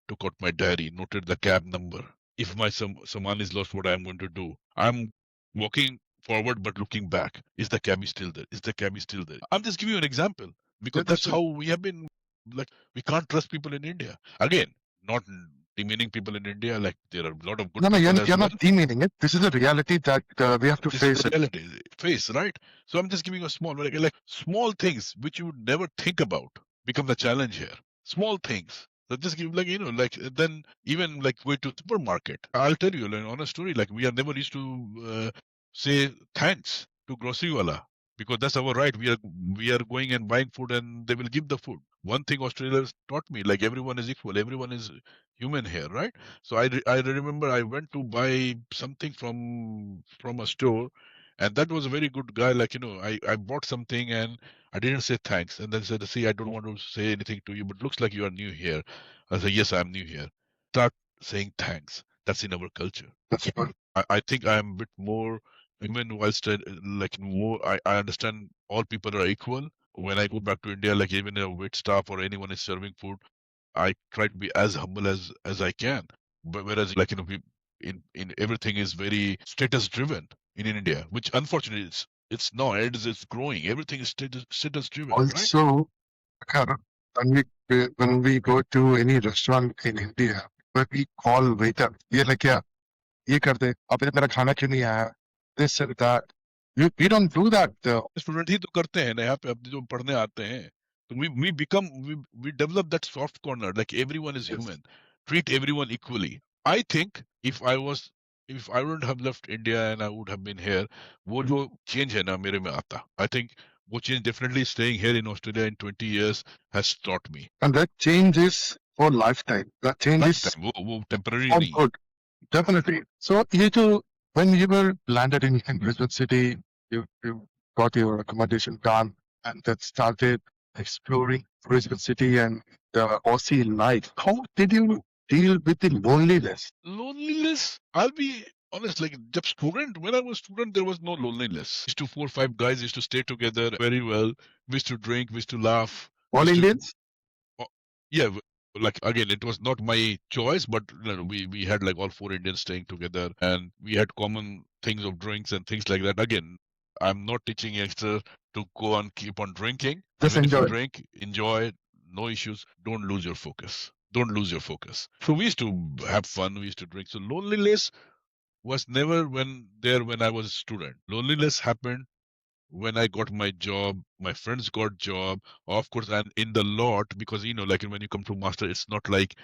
took out my diary, noted the cab number. If my saman is lost, what I'm going to do? I'm walking forward but looking back. Is the cabbie still there? Is the cabbie still there? I'm just giving you an example because That's that's it. how we have been. Like we can't trust people in India. Again, not demeaning people in India. Like there are a lot of good No, people as you're well. not demeaning it. This is a reality that we have to This is face the it. reality face, right? So I'm just giving you a small, like small things which you would never think about become the challenge here. Small things. So just give like then even like going to supermarket. I'll tell you like, on a story. Like we are never used to say thanks to grocery wala because that's our right. We are going and buying food and they will give the food. One thing Australia has taught me, like everyone is equal, everyone is human here, right? So I remember I went to buy something from a store, and that was a very good guy. Like I bought something and I didn't say thanks, and then said, "See, I don't want to say anything to you, but looks like you are new here." I said, "Yes, I'm new here." Start saying thanks. That's in our culture. That's good. I think I'm a bit more human whilst like more. I understand all people are equal. When I go back to India, like even a wait staff or anyone is serving food, I try to be as humble as I can. But whereas like in everything is very status driven in India, which unfortunately it's not. It's growing. Everything is status driven, right? Also, Karan, when we go to any restaurant in India, where we call waiter, ये like क्या ये कर दे अब ये मेरा खाना क्यों नहीं आया this and that. We don't do that. Student ही तो करते हैं ना यहाँ पे अब जो पढ़ने आते हैं तो we become we develop that soft corner like everyone is Yes. human, treat everyone equally. I think if I was if I wouldn't have left India and I would have been here, वो जो change है ना मेरे में आता. I think वो change definitely staying here in Australia in 20 years has taught me. And that change is for lifetime. That change is Lifetime, वो temporary for नहीं है. good. Definitely. So you too, when you were landed in Brisbane City, you got your accommodation done and then started exploring Brisbane City and the Aussie life. How did you deal with the loneliness? Loneliness, I'll be honest, like जब student, when I was student, there was no loneliness. Used to 4 or 5 guys used to stay together very well. We used to drink, we used to laugh, we All used to Indians? uh, yeah, like again, it was not my choice, but we had like all 4 Indians staying together, and we had common things of drinks and things like that. Again, I'm not teaching youngsters to go and keep on drinking. Just Even if you enjoy. drink, enjoy, no issues. Don't lose your focus. Don't lose your focus. So we used to have fun. We used to drink. So loneliness was never when I was a student. Loneliness happened when I got my job, my friends got job, of course, and in the lot, because like when you come to master, it's not like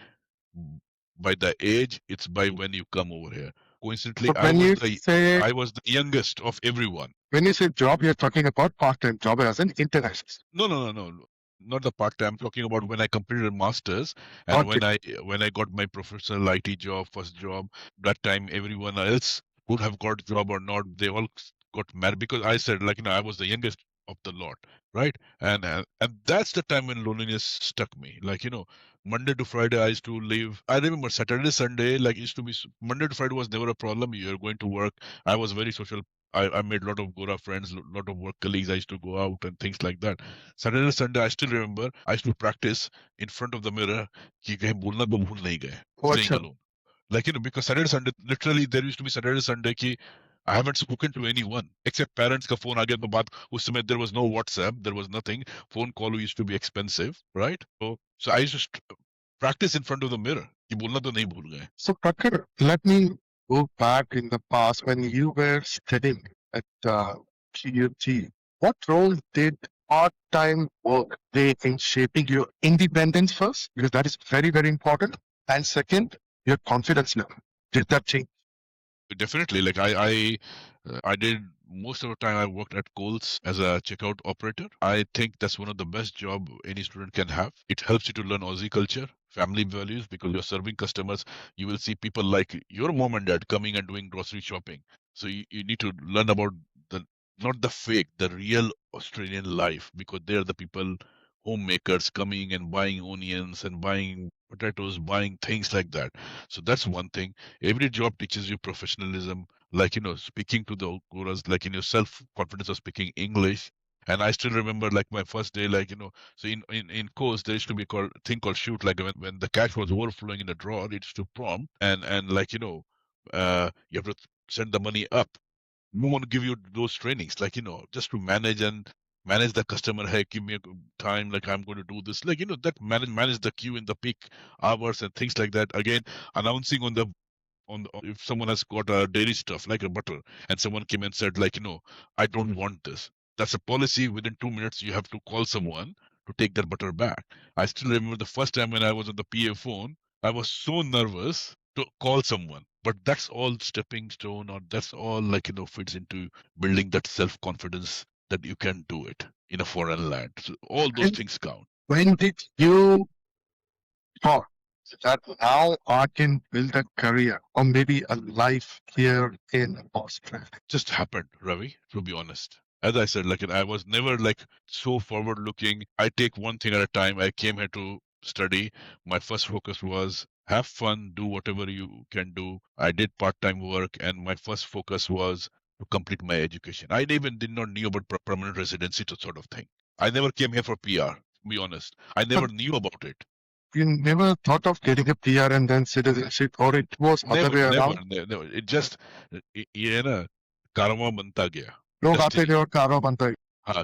by the age, it's by when you come over here. Coincidentally, So I was the youngest of everyone. when you say job, you're talking about part-time job as an international. No, no, no, no, no. Not the part time. I'm talking about when I completed a master's and Got it. when I got my professional IT job, first job. That time, everyone else would have got job or not. They all got married because I said like I was the youngest of the lot, right? And that's the time when loneliness stuck me. Like Monday to Friday I used to live. I remember Saturday Sunday like used to be Monday to Friday was never a problem. You're going to work. I was very social. I made a lot of Gora friends, lot of work colleagues. I used to go out and things like that. Saturday, Sunday, I still remember I used to practice in front of the mirror कि कहीं बोलना तो भूल नहीं गए, Oh, staying acha. alone. Like because Saturday, Sunday, literally there used to be Saturday, Sunday कि I haven't spoken to anyone except parents का phone आ गया तो बात उस समय there was no WhatsApp, there was nothing. Phone call used to be expensive, right? So I used to practice in front of the mirror कि बोलना तो नहीं भूल गए. So, Prakhar, let me go back in the past when you were studying at QUT. What role did part-time work play in shaping your independence first? Because that is very, very important. And second, your confidence level. Did that change? Definitely. Like I did most of the time I worked at Coles as a checkout operator. I think that's one of the best job any student can have. It helps you to learn Aussie culture, family values, because you're serving customers. You will see people like your mom and dad coming and doing grocery shopping. So you need to learn about the not the fake, the real Australian life, because they're the people homemakers coming and buying onions and buying potatoes, buying things like that. So that's one thing. Every job teaches you professionalism, like speaking to the Goras, like in your self confidence of speaking English. And I still remember like my first day, like so in course there used to be called thing called shoot, like when the cash was overflowing in the drawer, it used to prompt and like you have to send the money up. No one give you those trainings, like just to manage and manage the customer. Hey, give me a time, like I'm going to do this, like that manage the queue in the peak hours and things like that. Again, announcing on if someone has got a dairy stuff like a butter and someone came and said like I don't want this, that's a policy. Within 2 minutes you have to call someone to take that butter back. I still remember the first time when I was on the PA phone, I was so nervous to call someone, but that's all stepping stone, or that's all like fits into building that self confidence that you can do it in a foreign land. So all those And things count. when did you thought that now I can build a career or maybe a life here in Australia? Just happened, Ravi, to be honest. As I said, like I was never like so forward looking. I take one thing at a time. I came here to study. My first focus was have fun, do whatever you can do. I did part-time work, and my first focus was to complete my education. I even did not knew about permanent residency to sort of thing. I never came here for PR, to be honest. I But never knew about it. you never thought of getting a PR and then citizenship, or it was other Never, way never, around? never. It just ये है ना karma बनता गया, लोग आते थे destiny. और कारों बनते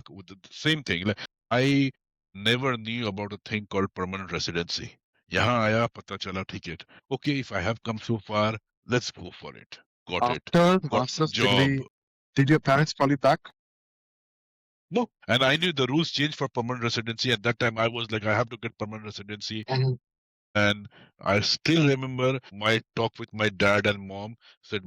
With the same thing. Like I never knew about a thing called permanent residency. यहाँ आया पता चला ठीक है. Okay, if I have come so far, let's go for it. Got it. after Got master's job. degree. Did your parents call you back? No. And I knew the rules changed for permanent residency. At that time, I was like, I have to get permanent residency. Mhm. And I still remember my talk with my dad and mom said,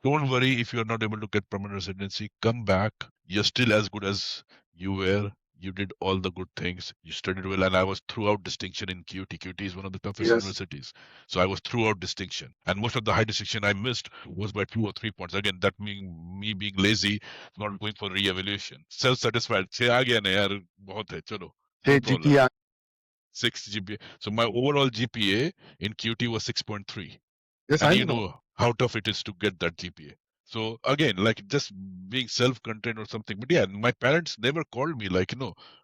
Don't worry if you're not able to get permanent residency. Come back. You're still as good as you were. You did all the good things. You studied well, and I was throughout distinction in QT. QT is one of the toughest Yes. universities. So I was throughout distinction. And most of the high distinction I missed was by 2 or 3 points. Again, that mean me being lazy, not going for re-evaluation. Self-satisfied. छह आ गया ना यार, बहुत है, चलो, no problem. GPA. 6 GPA. So my overall GPA in QT was 6.3. Yes, And I you know. know how tough it is to get that GPA. So again, like just being self-contained or something. But yeah, my parents never called me like,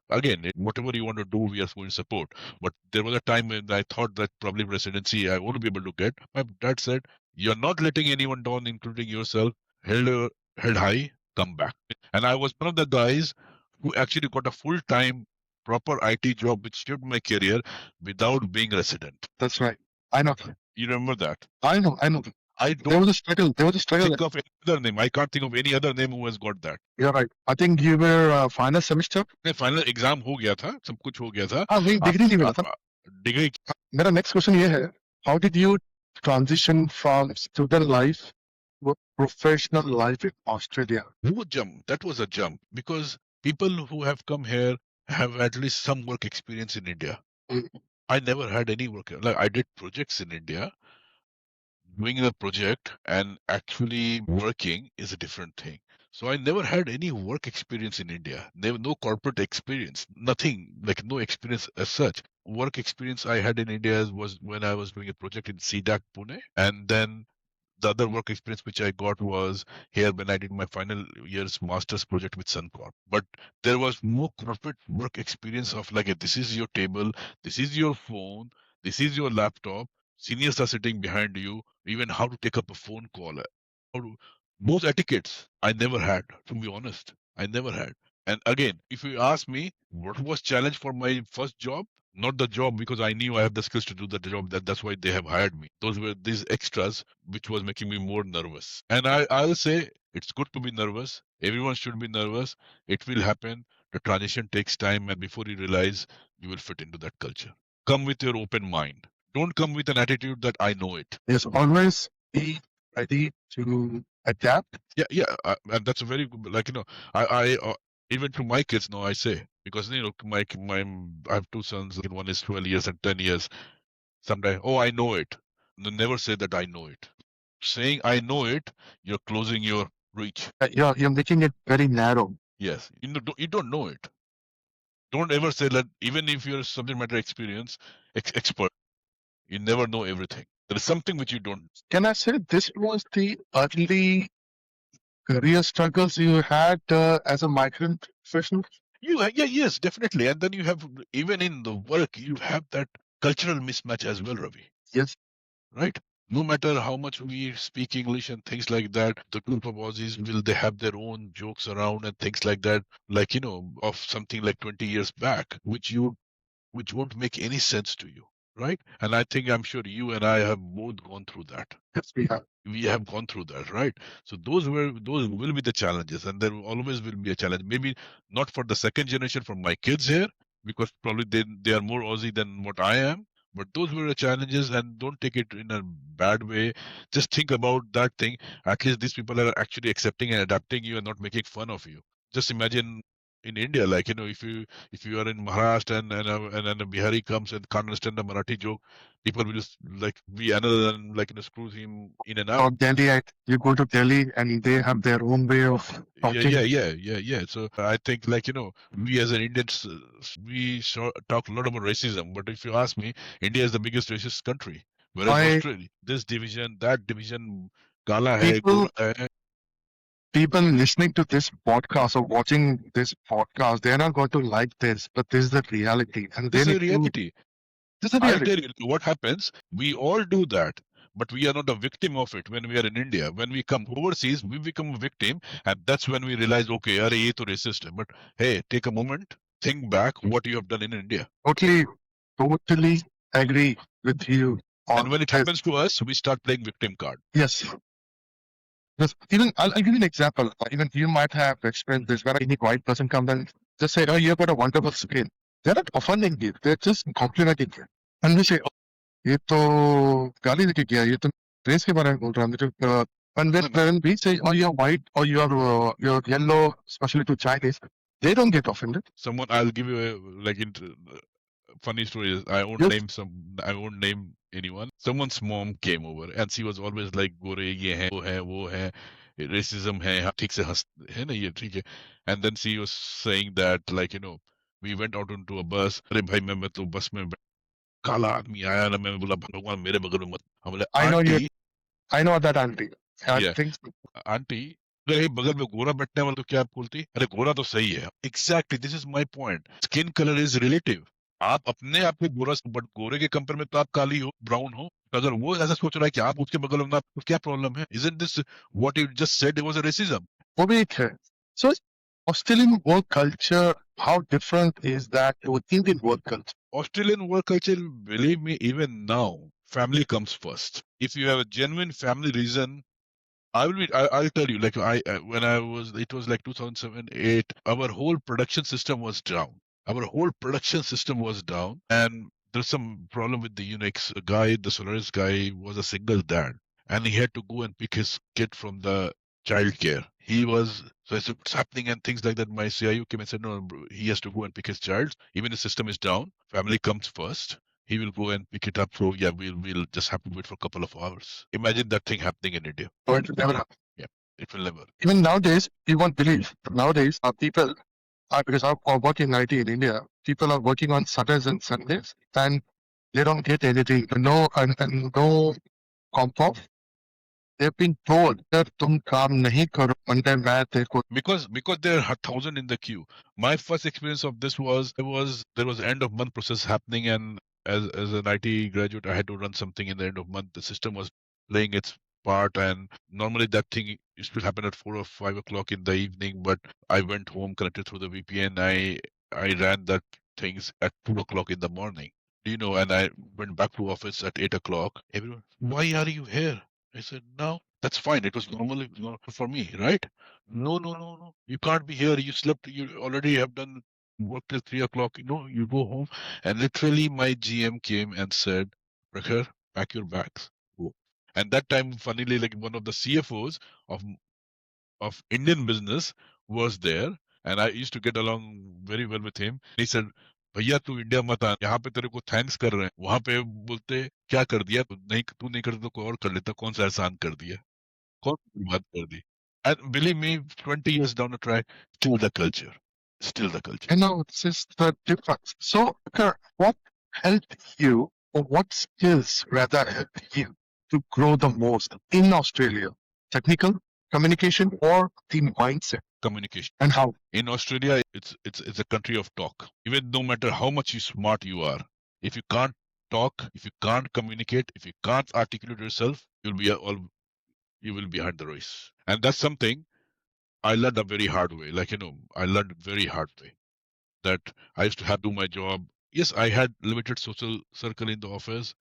again, whatever you want to do, we are going to support. But there was a time when I thought that probably residency I won't be able to get. My dad said, "You're not letting anyone down, including yourself. Held high, come back." And I was one of the guys who actually got a full-time proper IT job which shaped my career without being resident. That's right. I know. You remember that? I know. I know. I There don't was a struggle. There was a struggle. think of any other name. I can't think of any other name who has got that. You're right. I think you were final semester. नहीं, final exam हो गया था, सब कुछ हो गया था. हाँ वही डिग्री नहीं मिला था. डिग्री मेरा नेक्स्ट क्वेश्चन ये है, how did you transition from student life to professional life in Australia? वो jump, that was a jump because people who have come here have at least some work experience in India. Mm. I never had any work. Like I did projects in India. Doing a project and actually working is a different thing. So I never had any work experience in India. Never, no corporate experience, nothing, like no experience as such. Work experience I had in India was when I was doing a project in CDAC Pune, and then the other work experience which I got was here when I did my final year's master's project with Suncorp. But there was no corporate work experience of like, this is your table, this is your phone, this is your laptop, seniors are sitting behind you, even how to take up a phone call. How to, those etiquettes I never had, to be honest. I never had. And again, if you ask me what was challenge for my first job, not the job because I knew I have the skills to do the job. That's why they have hired me. Those were these extras which was making me more nervous. And I'll say it's good to be nervous. Everyone should be nervous. It will happen. The transition takes time, and before you realize, you will fit into that culture. Come with your open mind. Don't come with an attitude that I know it. Yes, always be ready to adapt. Yeah, and that's a very good. Like I even to my kids now I say because my I have two sons. One is 12 years and 10 years. Sometimes, oh, I know it. Never say that I know it. Saying I know it, you're closing your reach. You're making it very narrow. Yes, you don't know it. Don't ever say that. Even if you're a subject matter expert, you never know everything. There is something which you don't. Can I say this was the early career struggles you had as a migrant professional? Yes, definitely. And then you have even in the work, you have that cultural mismatch as well, Ravi. Yes. Right? No matter how much we speak English and things like that, the group of Aussies will they have their own jokes around and things like that, like of something like 20 years back, which won't make any sense to you, right? And I think I'm sure you and I have both gone through that. Yes, we have. We have gone through that, right? So those will be the challenges, and there always will be a challenge. Maybe not for the second generation, for my kids here, because probably they are more Aussie than what I am. But those were the challenges, and don't take it in a bad way. Just think about that thing. At least these people are actually accepting and adapting you and not making fun of you. Just imagine in India, like if you are in Maharashtra and a Bihari comes and can't understand the Marathi joke, people will just like be another and like screws him in and Or out. Delhi, you go to Delhi and they have their own way of talking. Yeah. So I think like we as an Indians talk a lot about racism, but if you ask me, India is the biggest racist country. Whereas Why Australia, this division, that division, kala hai, people gora hai. people listening to this podcast or watching this podcast, they're not going to like this, but this is the reality. And This they is a need to, reality. this is the I'll reality. tell you what happens. We all do that, but we are not a victim of it when we are in India. When we come overseas, we become a victim, and that's when we realize, okay, are ye to racist hai. But hey, take a moment, think back what you have done in India. Totally agree with you And on when it this. happens to us, we start playing victim card. Yes. Yes. Even I'll give you an example. Even you might have experienced this where any white person comes and just say, "Oh, you've got a wonderful skin." They're not offending you. They're just complimenting you. And we say, "Oh, ये तो गाली देके गया, ये तो race के बारे में बोल रहा है, मुझे When we say, oh, you're white or you're yellow, especially to Chinese, they don't get offended. Someone, I'll give you a funny story. Is Yes, I won't name anyone. Someone's mom came over and she was always like, गोरे ये है वो है racism है यहाँ ठीक से हंस है ना ये ठीक है. And then she was saying that, like, we went out onto a bus. अरे भाई मैं तो बस में काला आदमी आया ना, मैं बोला भगवान मेरे बगल में मत. हम बोले I know you. Aunty. I know that auntie. I Yeah. think aunty, अरे बगल में गोरा बैठने वाला तो क्या आप बोलती, अरे गोरा तो सही है. Exactly, this is my point. Skin colour is relative. आप अपने आप को गोरा, बट गोरे के कंपेयर में तो आप काली हो, ब्राउन हो. तो अगर वो ऐसा सोच रहा है कि आप उसके बगल में ना, तो क्या प्रॉब्लम है? Isn't this what you just said was a racism? वो भी एक है. So Australian work culture, how different is that to Indian work culture? Australian work culture, believe me, even now, family comes first. If you have a genuine family reason, I'll tell you, like when I was, it was like 2007, 8, our whole production system was down. Our whole production system was down. And there's some problem with the Unix guy, the Solaris guy was a single dad. And he had to go and pick his kid from the childcare. So I said, what's happening and things like that. My CIU came and said, no, bro, he has to go and pick his child. Even the system is down. Family comes first. He will go and pick it up. So yeah, we'll just have to wait for a couple of hours. Imagine that thing happening in India. So it will never happen. Yeah, it will never. Even nowadays, you won't believe. Nowadays, people, because I work in IT in India, people are working on Saturdays and Sundays, and they don't get anything. No, and no comp off. They've been told that तुम काम नहीं करो Monday मैं तेरे को. Because there are 1,000 in the queue. My first experience of this was there was end of month process happening, and as an IT graduate, I had to run something in the end of month. The system was playing its part, and normally that thing used to happen at 4 or 5 o'clock in the evening. But I went home, connected through the VPN. I ran that things at 2 o'clock in the morning. Do you know? And I went back to office at 8 o'clock. Everyone, why are you here? I said, no, that's fine. It was normal for me, right? No, no, no, no. You can't be here. You slept. You already have done work till 3 o'clock. You go home. And literally, my GM came and said, Prakhar, pack your bags. Go. And that time, funnily, like one of the CFOs of Indian business was there, and I used to get along very well with him. He said, भैया तू India मत आ, यहाँ पे तेरे को thanks कर रहे हैं, वहां पे बोलते क्या कर दिया, तू नहीं करता तो कोई और कर लेता, कौन सा एहसान कर दिया, कौन सी बात कर दी. And believe me, 20 years down the track, still the culture. Still the culture. You know, this is the difference. So, what helped you, or what skills rather helped you to grow the most in Australia? Technical, communication, or the mindset? Communication. And how? In Australia, it's a country of talk. Even no matter how much smart you are, if you can't talk, if you can't communicate, if you can't articulate yourself, you will be behind the race. And that's something I learned a very hard way. Like, I learned very hard way that I used to have to do my job. Yes, I had limited social circle in the office,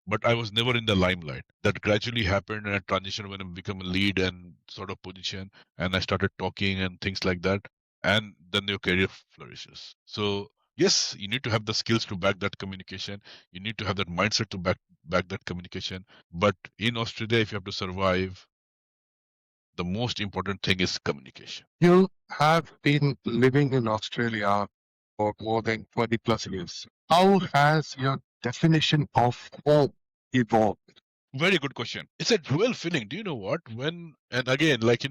but I was never in the limelight. That gradually happened and I transitioned when I became a lead and sort of position, and I started talking and things like that. And then your career flourishes. So yes, you need to have the skills to back that communication. You need to have that mindset to back that communication. But in Australia, if you have to survive, the most important thing is communication. You have been living in Australia for more than 20 plus years. How has your definition of home evolved? Very good question. It's a dual feeling. Do you know what? And again, like,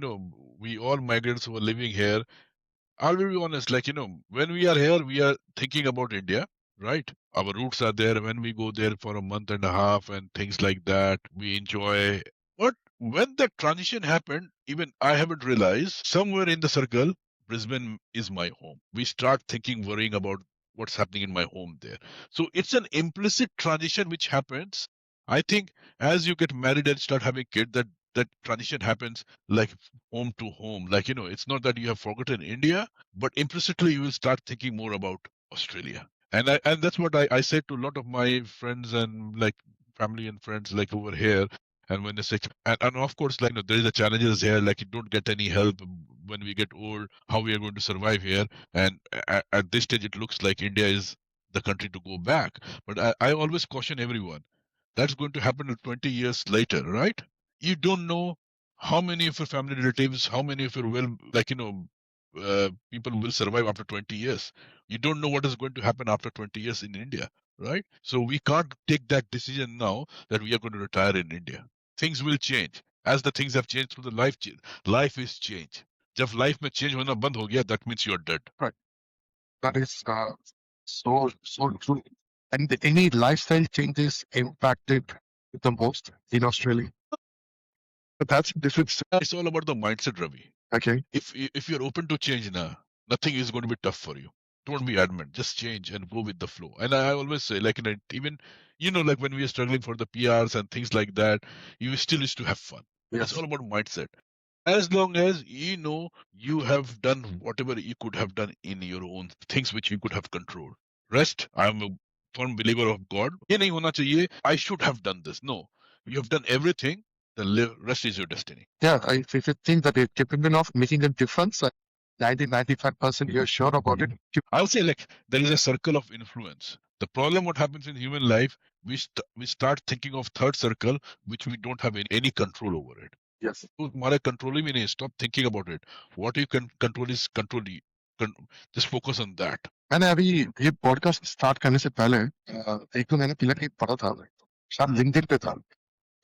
we all migrants who are living here, I'll be honest, like, when we are here, we are thinking about India, right? Our roots are there. When we go there for a month and a half and things like that, we enjoy. But when the transition happened, even I haven't realized somewhere in the circle, Brisbane is my home. We start thinking, worrying about what's happening in my home there. So it's an implicit transition which happens. I think as you get married and start having kids, that transition happens like home to home. Like, it's not that you have forgotten India, but implicitly you will start thinking more about Australia. And that's what I said to a lot of my friends and like family and friends like over here. And when they say, and of course, like, there is a challenges here, like you don't get any help when we get old, how we are going to survive here. And at this stage, it looks like India is the country to go back. But I always caution everyone that's going to happen 20 years later, right? You don't know How many of your family relatives, how many of your people will survive after 20 years? You don't know what is going to happen after 20 years in India, right? So we can't take that decision now that we are going to retire in India. Things will change as the things have changed through the life. Life is change. जब life में change होना बंद हो गया, that means you're dead. Right. That is so true. And any lifestyle changes impacted the most in Australia? But that's different. It's all about the mindset, Ravi. Okay. If you're open to change now, nothing is going to be tough for you. Don't be adamant. Just change and go with the flow. And I always say, like, even like when we are struggling for the PRs and things like that, you still used to have fun. It's Yes. all about mindset. As long as you know you have done whatever you could have done in your own things which you could have controlled. Rest, I'm a firm believer of God. ये नहीं होना चाहिए, I should have done this. No, you have done everything. The rest is your destiny. Yeah, if you think that you're capable of making a difference, 90-95% you're sure about it. I would say like there is a circle of influence. The problem what happens in human life, we start thinking of third circle which we don't have any control over it. Yes. तो तुम्हारा control ही में नहीं. Stop thinking about it. What you can control is control. Just focus on that. मैंने अभी ये podcast start करने से पहले एक तो मैंने पहले कहीं पढ़ा था, शायद लिंक्डइन पे था,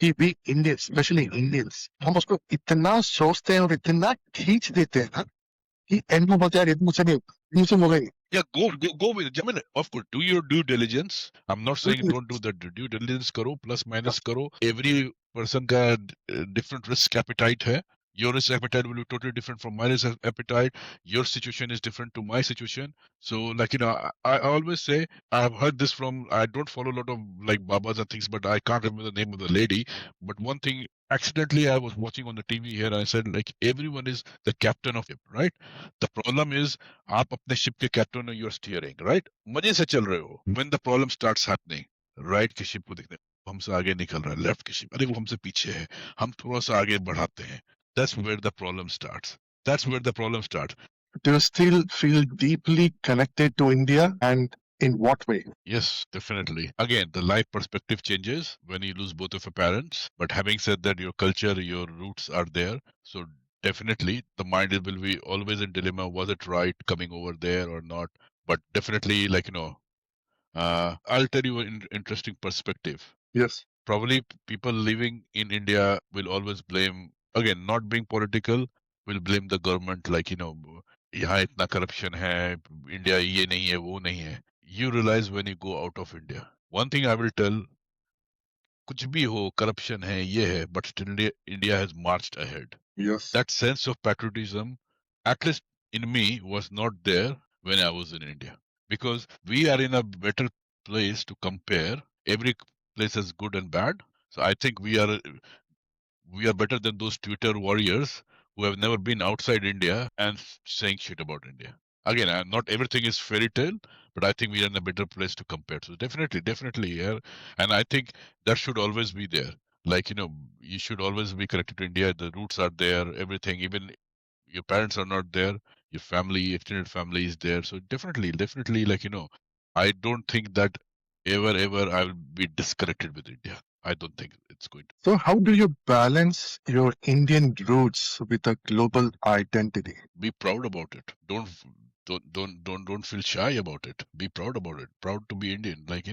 कि वी इंडियंस, स्पेशली इंडियंस, हम उसको इतना सोचते हैं और इतना खींच देते हैं ना कि एंड में बोलते हैं यार ये तो मुझसे हो गई. Yeah, go with it. I mean, of course, do your due diligence. I'm not saying don't do the due diligence करो, plus minus करो. Every person का different risk appetite है. Your risk appetite will be totally different from my risk appetite. Your situation is different to my situation. So, like, I always say, I've heard this from, I don't follow a lot of like Babas and things, but I can't remember the name of the lady. But one thing, accidentally, I was watching on the TV here, and I said, like, everyone is the captain of it, right? The problem is, आप अपने ship के captain हो, you're steering, right? मजे से चल रहे हो. When the problem starts happening, right के शिप को देखने, वो हमसे आगे निकल रहा है, लेफ्ट की शिप, अरे वो हमसे पीछे है, हम थोड़ा सा आगे बढ़ाते हैं. That's where the problem starts. That's where the problem starts. Do you still feel deeply connected to India, and in what way? Yes, definitely. Again, the life perspective changes when you lose both of your parents. But having said that, your culture, your roots are there. So definitely the mind will be always in dilemma. Was it right coming over there or not? But definitely, like, I'll tell you an interesting perspective. Yes. Probably people living in India will always blame, again, not being political, will blame the government, like, यहाँ इतना corruption है, India ये नहीं है, वो नहीं है. You realize when you go out of India. One thing I will tell, कुछ भी हो, corruption है, ये है, but still India has marched ahead. Yes. That sense of patriotism, at least in me, was not there when I was in India. Because we are in a better place to compare. Every place is good and bad. So I think we are better than those Twitter warriors who have never been outside India and saying shit about India. Again, not everything is fairy tale, but I think we are in a better place to compare. So definitely, yeah. And I think that should always be there. Like, you should always be connected to India. The roots are there, everything. Even your parents are not there, your family, extended family is there. So definitely, like, I don't think that ever I will be disconnected with India. I don't think it's going to. So, how do you balance your Indian roots with a global identity? Be proud about it. Don't feel shy about it. Be proud about it. Proud to be Indian. Like,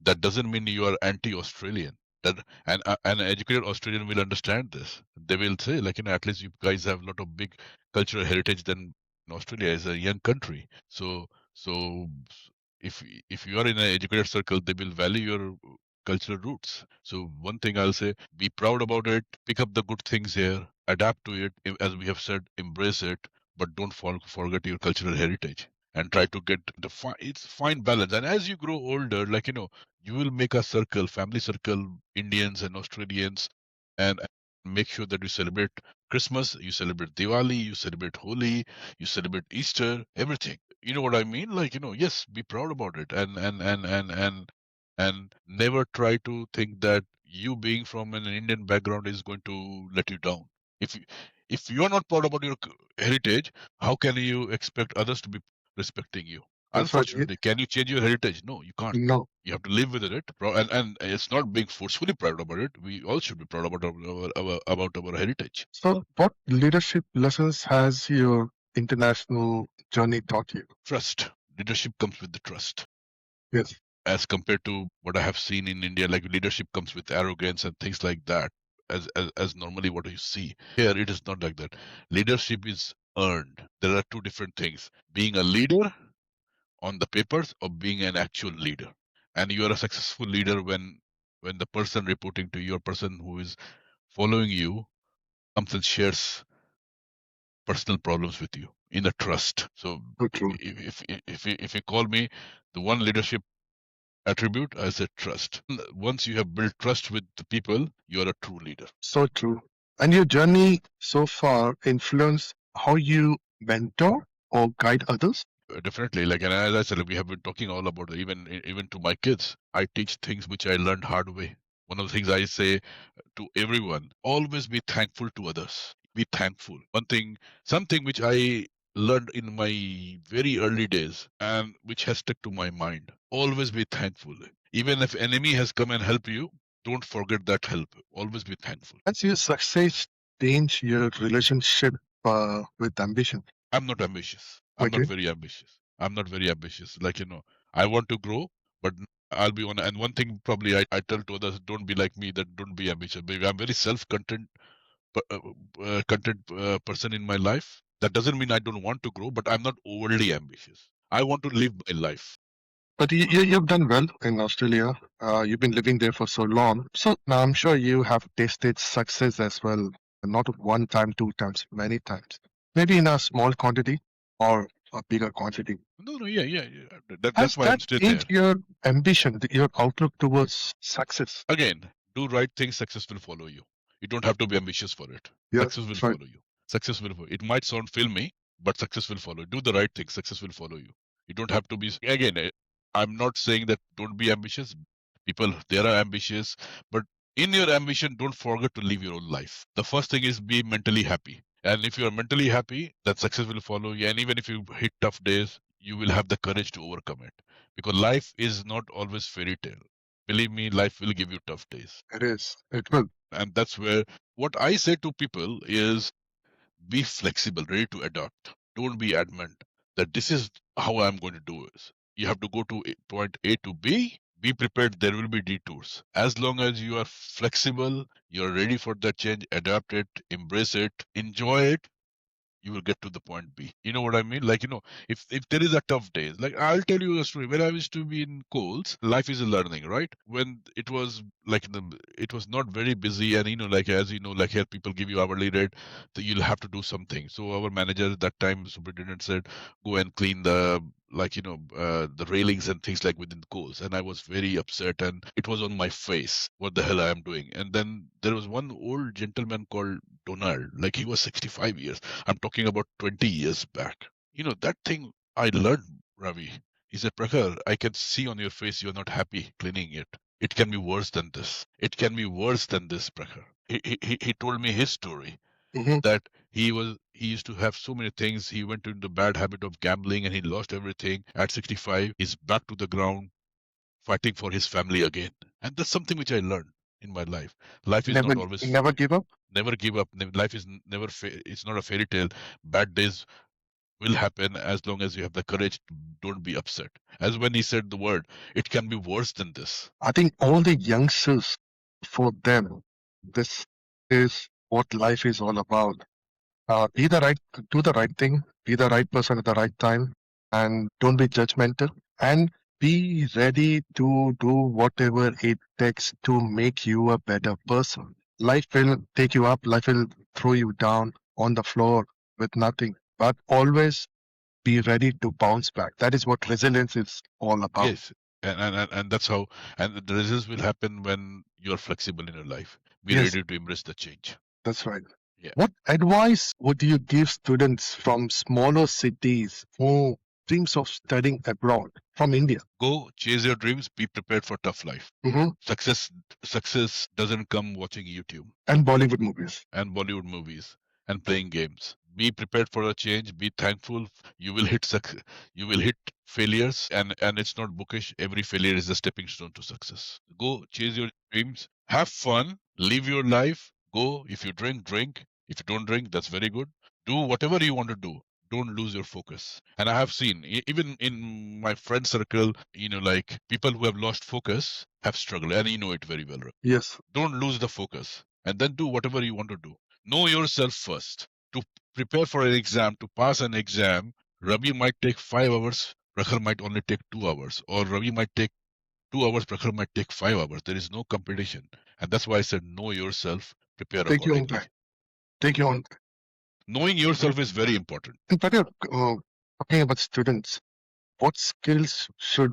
that doesn't mean you are anti-Australian. That and an educated Australian will understand this. They will say, like, at least you guys have a lot of big cultural heritage than Australia is a young country. So if you are in an educated circle, they will value your cultural roots. So one thing I'll say, be proud about it, pick up the good things here, adapt to it, as we have said, embrace it, but don't forget your cultural heritage and try to get it's fine balance. And as you grow older, like, you will make a circle, family circle, Indians and Australians, and make sure that you celebrate Christmas, you celebrate Diwali, you celebrate Holi, you celebrate Easter, everything. You know what I mean? Like, yes, be proud about it, and never try to think that you being from an Indian background is going to let you down. If you're not proud about your heritage, how can you expect others to be respecting you? That's right. Unfortunately, can you change your heritage? No, you can't. No. You have to live with it, and it's not being forcefully proud about it. We all should be proud about our heritage. So, what leadership lessons has your international journey taught you? Trust. Leadership comes with the trust. Yes. As compared to what I have seen in India, like leadership comes with arrogance and things like that. As normally what you see here, it is not like that. Leadership is earned. There are two different things: being a leader on the papers or being an actual leader. And you are a successful leader when the person reporting to you, or person who is following you, comes and shares personal problems with you in a trust. So So true. if you call me the one leadership attribute, I said trust. Once you have built trust with the people, you are a true leader. So true. And your journey so far influenced how you mentor or guide others? Definitely, like, and as I said, like, we have been talking all about it, even to my kids. I teach things which I learned hard way. One of the things I say to everyone: always be thankful to others. Be thankful. Something which I learned in my very early days and which has stuck to my mind. Always be thankful. Even if enemy has come and help you, don't forget that help. Always be thankful. Has your success changed your relationship with ambition? I'm not ambitious. I'm not Okay. very ambitious. I'm not very ambitious. Like, I want to grow, but I'll be on. And one thing probably I tell to others: don't be like me. That don't be ambitious. Maybe I'm very self-content, content person in my life. That doesn't mean I don't want to grow, but I'm not overly ambitious. I want to live my life. But you've done well in Australia. You've been living there for so long. So now I'm sure you have tasted success as well. Not one time, two times, many times. Maybe in a small quantity or a bigger quantity. No, no, yeah, yeah, yeah. That's Has why I'm that still here. changed your ambition, your outlook towards success? Again, do right things, success will follow you. You don't have to be ambitious for it. Yeah, Success will that's right. follow you. Success will follow. It might sound filmy, but success will follow. Do the right thing, success will follow you. You don't have to be. Again, I'm not saying that don't be ambitious. People, they are ambitious, but in your ambition, don't forget to live your own life. The first thing is be mentally happy. And if you are mentally happy, that success will follow you. And even if you hit tough days, you will have the courage to overcome it. Because life is not always fairy tale. Believe me, life will give you tough days. It is. It will. And that's where what I say to people is be flexible, ready to adapt. Don't be adamant that this is how I'm going to do it. You have to go to point A to B. Be prepared, there will be detours. As long as you are flexible, you're ready for that change, adapt it, embrace it, enjoy it, you will get to the point B. You know what I mean? Like, if there is a tough days, like I'll tell you a story. When I used to be in Coles, life is a learning, right? When it was like it was not very busy, and like as you know, like here people give you hourly rate, that you'll have to do something. So our manager at that time, superintendent, said, go and clean the the railings and things like within Coles. And I was very upset, and it was on my face. What the hell I am doing? And then there was one old gentleman called Donald, like he was 65 years. I'm talking about 20 years back. That thing I learned, Ravi. He said, Prakhar, I can see on your face you're not happy cleaning it. It can be worse than this. It can be worse than this, Prakhar. He told me his story Hmm. that he used to have so many things. He went into the bad habit of gambling and he lost everything. At 65, he's back to the ground fighting for his family again. And that's something which I learned in my life. Life is Never, not always never give up. never give up. Life is never it's not a fairy tale. Bad days will happen as long as you have the courage to don't be upset. As when he said the word, it can be worse than this. I think all the youngsters, for them, this is what life is all about. Be the right, do the right thing, be the right person at the right time, and don't be judgmental. And be ready to do whatever it takes to make you a better person. Life will take you up, life will throw you down on the floor with nothing, but always be ready to bounce back. That is what resilience is all about. Yes. And that's how, and the results will happen when you're flexible in your life. Be Yes, ready to embrace the change. that's right. Yeah. What advice would you give students from smaller cities who dreams of studying abroad from India? Go chase your dreams, be prepared for tough life. Hmm. Success doesn't come watching YouTube And Bollywood movies. and Bollywood movies. and playing games. Be prepared for a change. Be thankful. You will hit you will hit failures, and it's not bookish. Every failure is a stepping stone to success. Go chase your dreams. Have fun. Live your life. Go. If you drink, drink. If you don't drink, that's very good. Do whatever you want to do. Don't lose your focus. And I have seen, even in my friend circle, like people who have lost focus have struggled, and you know it very well. Yes. Don't lose the focus, and then do whatever you want to do. Know yourself first. To prepare for an exam, to pass an exam, Ravi might take 5 hours, Prakhar might only take 2 hours, or Ravi might take 2 hours, Prakhar might take 5 hours. There is no competition. And that's why I said know yourself, prepare Take your own accordingly. time. Take your own time. Knowing yourself is very important. And Prakhar, talking about students, what skills should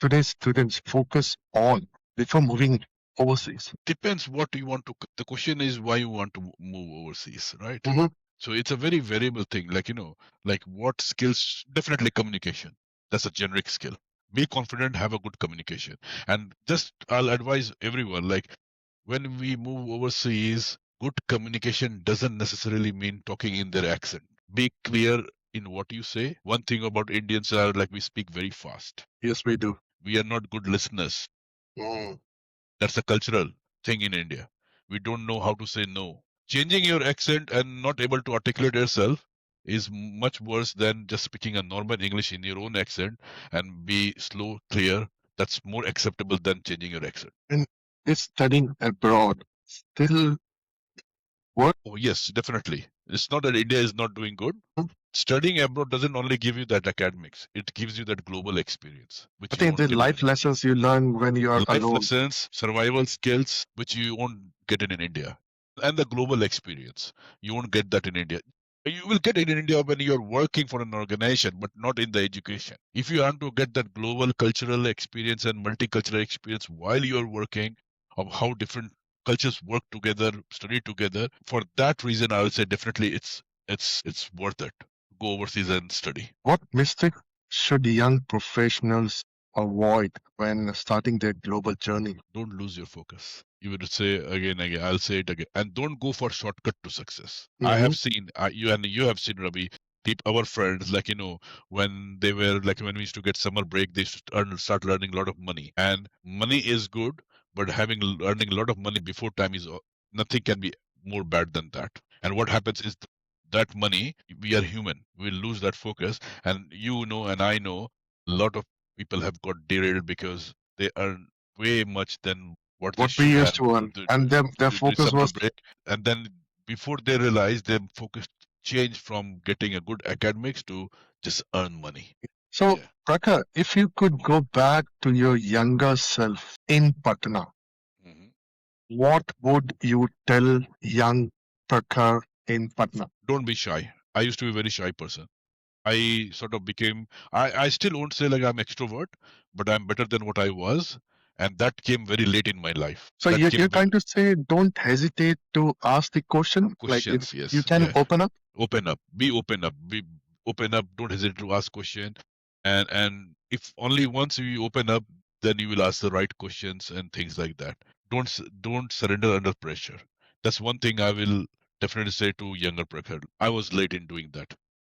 today's students focus on before moving overseas? Depends what you want to. The question is why you want to move overseas, right? Mhm. So it's a very variable thing. Like, like what skills, definitely communication. That's a generic skill. Be confident, have a good communication. And just I'll advise everyone, like when we move overseas, good communication doesn't necessarily mean talking in their accent. Be clear in what you say. One thing about Indians are like we speak very fast. Yes, we do. We are not good listeners. Mm. That's a cultural thing in India. We don't know how to say no. Changing your accent and not able to articulate yourself is much worse than just speaking a normal English in your own accent and be slow, clear. That's more acceptable than changing your accent. And is studying abroad still work? Oh, yes, definitely. It's not that India is not doing good. Mm. Studying abroad doesn't only give you that academics, it gives you that global experience, I which you think won't the get in life India. lessons you learn when you are Life alone. lessons, survival skills, which you won't get in India, and the global experience. You won't get that in India. You will get it in India when you're working for an organization, but not in the education. If you want to get that global cultural experience and multicultural experience while you're working, of how different cultures work together, study together, for that reason, I would say definitely it's worth it. Go overseas and study. What mistake should young professionals avoid when starting their global journey? Don't lose your focus. You would say again, I'll say it again, and don't go for shortcut to success. I have seen you have seen, Ravi, our friends, like when they were like when we used to get summer break, they used to start learning a lot of money, and money is good, but earning a lot of money before time is nothing can be more bad than that. And what happens is that money, we are human, we lose that focus, and and I know a lot of people have got derailed because they earn way much than what they What we should used have to earn, to, and their to focus summer was. break, and then before they realize, their focus changed from getting a good academics to just earn money. So, Yeah. Praka, if you could go back to your younger self in Patna, Mhm. what would you tell young Praka in Patna? Don't be shy. I used to be a very shy person. I sort of became, I still won't say like I'm extrovert, but I'm better than what I was. And that came very late in my life. So That you're came trying to say don't hesitate to ask the question. Like questions. it's you Yes. can Yeah. open up. Open up. Be open up. Be open up. Don't hesitate to ask question. And if only once you open up, then you will ask the right questions and things like that. Don't surrender under pressure. That's one thing I will definitely say to younger Prakhar. I was late in doing that.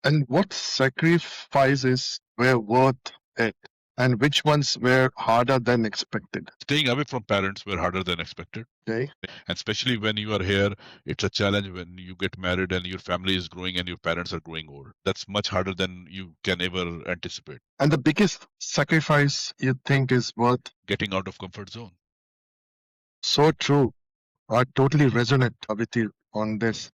And what sacrifices were worth it, and which ones were harder than expected? Staying away from parents were harder than expected. Okay. And especially when you are here, it's a challenge when you get married and your family is growing and your parents are growing old. That's much harder than you can ever anticipate. And the biggest sacrifice you think is worth? Getting out of comfort zone. So true. I totally resonate with you on this.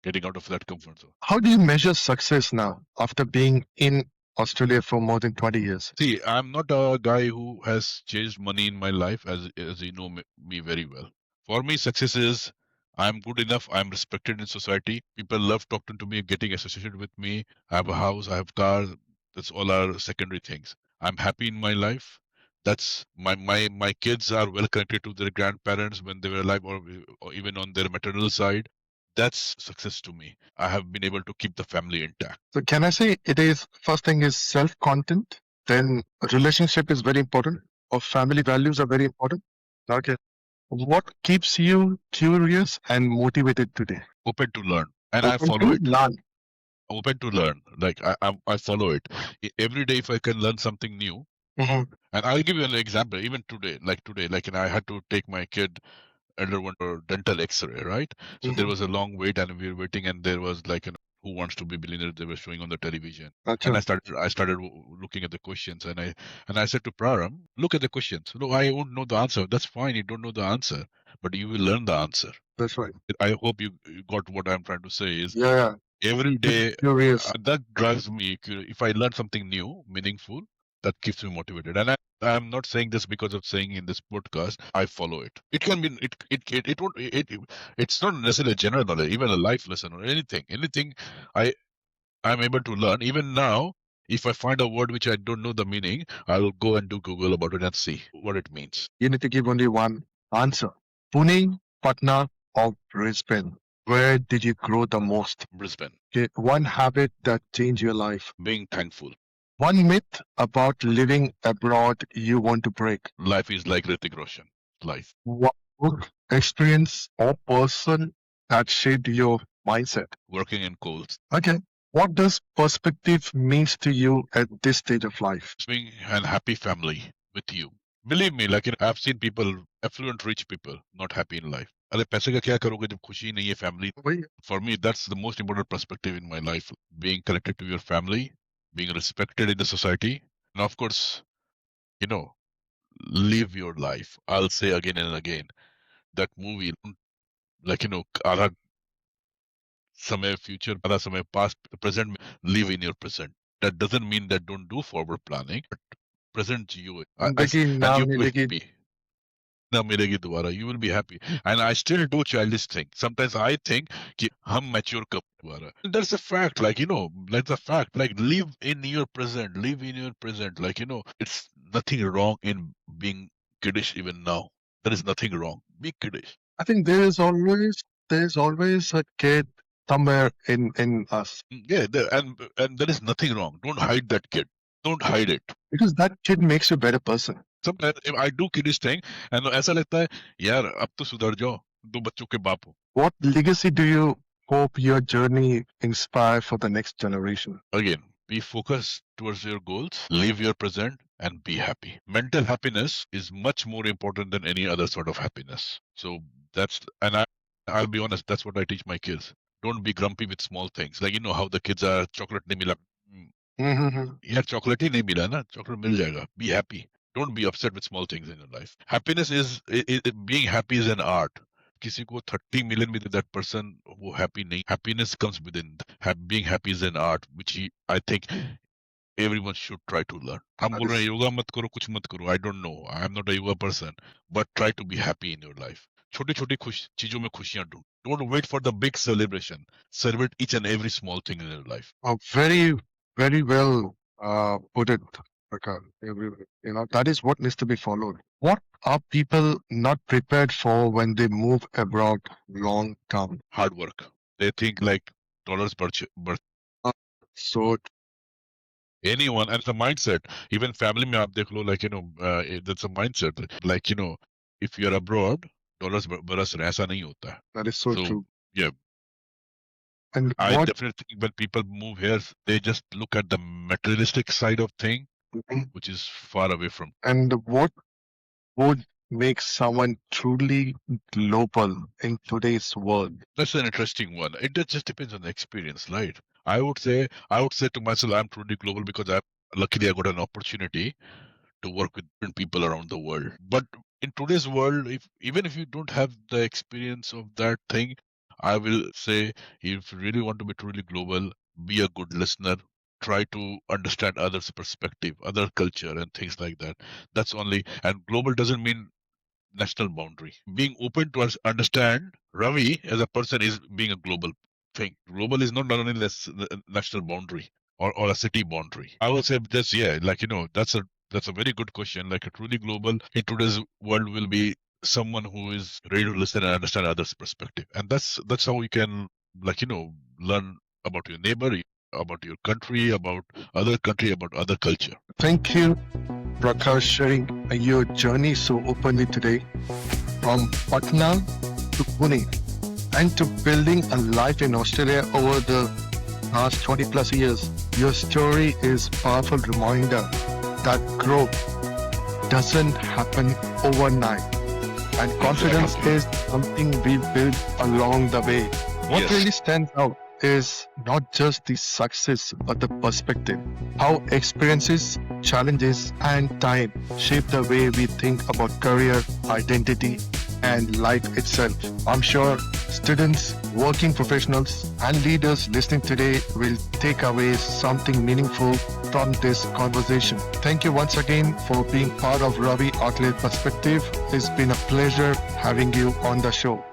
Getting out of that comfort zone. How do you measure success now after being in Australia for more than 20 years? See, I'm not a guy who has chased money in my life, as you know me very well. For me, success is I'm good enough. I'm respected in society. People love talking to me, getting associated with me. I have a house. I have car. That's all are secondary things. I'm happy in my life. That's my kids are well connected to their grandparents when they were alive, or even on their maternal side. That's success to me. I have been able to keep the family intact. So can I say it is first thing is self-content, then relationship is very important, or family values are very important. Okay. What keeps you curious and motivated today? Open to learn, and I Open follow to it. learn. Open to learn, like I follow it. Every day if I can learn something new. Mhm, And I'll give you an example. Even today, like, I had to take my kid elder one for dental X-ray, right? So there mhm. was a long wait, and we were waiting, and there was like an Who Wants to Be Billionaire they were showing on the television, and Acha. I started looking at the questions, and I said to Praram, look at the questions. No, I won't know the answer. That's fine. You don't know the answer, but you will learn the answer. That's right. I hope you got what I'm trying to say. Is Yeah, yeah. every Keep day curious. that drives me. If I learn something new, meaningful, that keeps me motivated. And I'm not saying this because of saying in this podcast. I follow it. It can be it won't it's not necessarily a general knowledge, even a life lesson or anything I I'm able to learn. Even now, if I find a word which I don't know the meaning, I'll go and do Google about it and see what it means. You need to give only one answer. Pune, Patna, or Brisbane? Where did you grow the most? Brisbane. Okay, one habit that changed your life. Being thankful. One myth about living abroad you want to break. Life is like Hrithik Roshan. Life. One book, experience, or person that shaped your mindset. Working in coals. Okay. What does perspective means to you at this stage of life? Being an happy family with you. Believe me, like, I've seen people, affluent, rich people, not happy in life. अरे पैसे का क्या करोगे जब खुशी नहीं है family? वही For me, that's the most important perspective in my life. Being connected to your family, being respected in the society, and of course, you know, live your life. I'll say again and again, that movie, like, आधा समय future, आधा समय past, present, live in your present. That doesn't mean that don't do forward planning, but present you, जिंदगी ना and you will be मिलेगी. happy. ना मिलेगी दोबारा, you will be happy. And I still do childish thing. Sometimes I think कि हम mature कब दोबारा. That's a fact, like, that's a fact. Like, live in your present, live in your present. Like, it's nothing wrong in being kiddish even now. There is nothing wrong. Be kiddish. I think there is always a kid somewhere in us Yeah, and there is nothing wrong. Don't hide that kid. Don't hide it. because that kid makes you a better person. Sometimes if I do kiddish thing, and ऐसा लगता है यार अब तो सुधर जाओ, दो बच्चों के बाप हो. What legacy do you hope your journey inspire for the next generation? Again, be focused towards your goals, live your present, and be happy. Mental happiness is much more important than any other sort of happiness. So I'll be honest, that's what I teach my kids. Don't be grumpy with small things. Like, how the kids are, chocolate nahi mila. Mm-hmm. यार chocolate ही नहीं मिला ना, chocolate मिल जाएगा. Be happy. Don't be upset with small things in your life. Happiness being happy is an art. किसी को 30 million with that person वो happy नहीं. Happiness comes within. Being happy is an art, which I think everyone should try to learn. हम That बोल रहे हैं is, yoga मत करो, कुछ मत करो. I don't know. I am not a yoga person, but try to be happy in your life. छोटी छोटी चीजों में खुशियां ढूंढ. Don't wait for the big celebration. Celebrate each and every small thing in your life. very, very well put it, Prakash. That is what needs to be followed. What are people not prepared for when they move abroad long term? Hard work. They think like dollars per Uh, So anyone, and it's a mindset. Even family में आप देख लो, like, that's a mindset. Like, if you're abroad, dollars बरस रहे, ऐसा नहीं होता है. that is so So true. yeah, And I what definitely think when people move here, they just look at the materialistic side of thing, which is far away from. and what would make someone truly global in today's world? That's an interesting one. Just depends on the experience, right? I would say to myself, I'm truly global because luckily I got an opportunity to work with different people around the world. But in today's world, even if you don't have the experience of that thing, I will say, if you really want to be truly global, be a good listener. Try to understand others' perspective, other culture, and things like that. That's only, and global doesn't mean national boundary. Being open to understand Ravi as a person is being a global thing. Global is not only national boundary or a city boundary. I will say this, yeah, like, that's a very good question. Like, a truly global in today's world will be someone who is ready to listen and understand others' perspective. And that's how you can, like, learn about your neighbor, about your country, about other culture. Thank you, Prakash, sharing your journey so openly today. from Patna to Pune and to building a life in Australia over the last 20 plus years. Your story is a powerful reminder that growth doesn't happen overnight, and confidence is something we build along the way. What Yes. really stands out is not just the success but the perspective. How experiences, challenges, and time shape the way we think about career, identity, and life itself. I'm sure students, working professionals, and leaders listening today will take away something meaningful from this conversation. Thank you once again for being part of Ravi Outlet Perspective. It's been a pleasure having you on the show.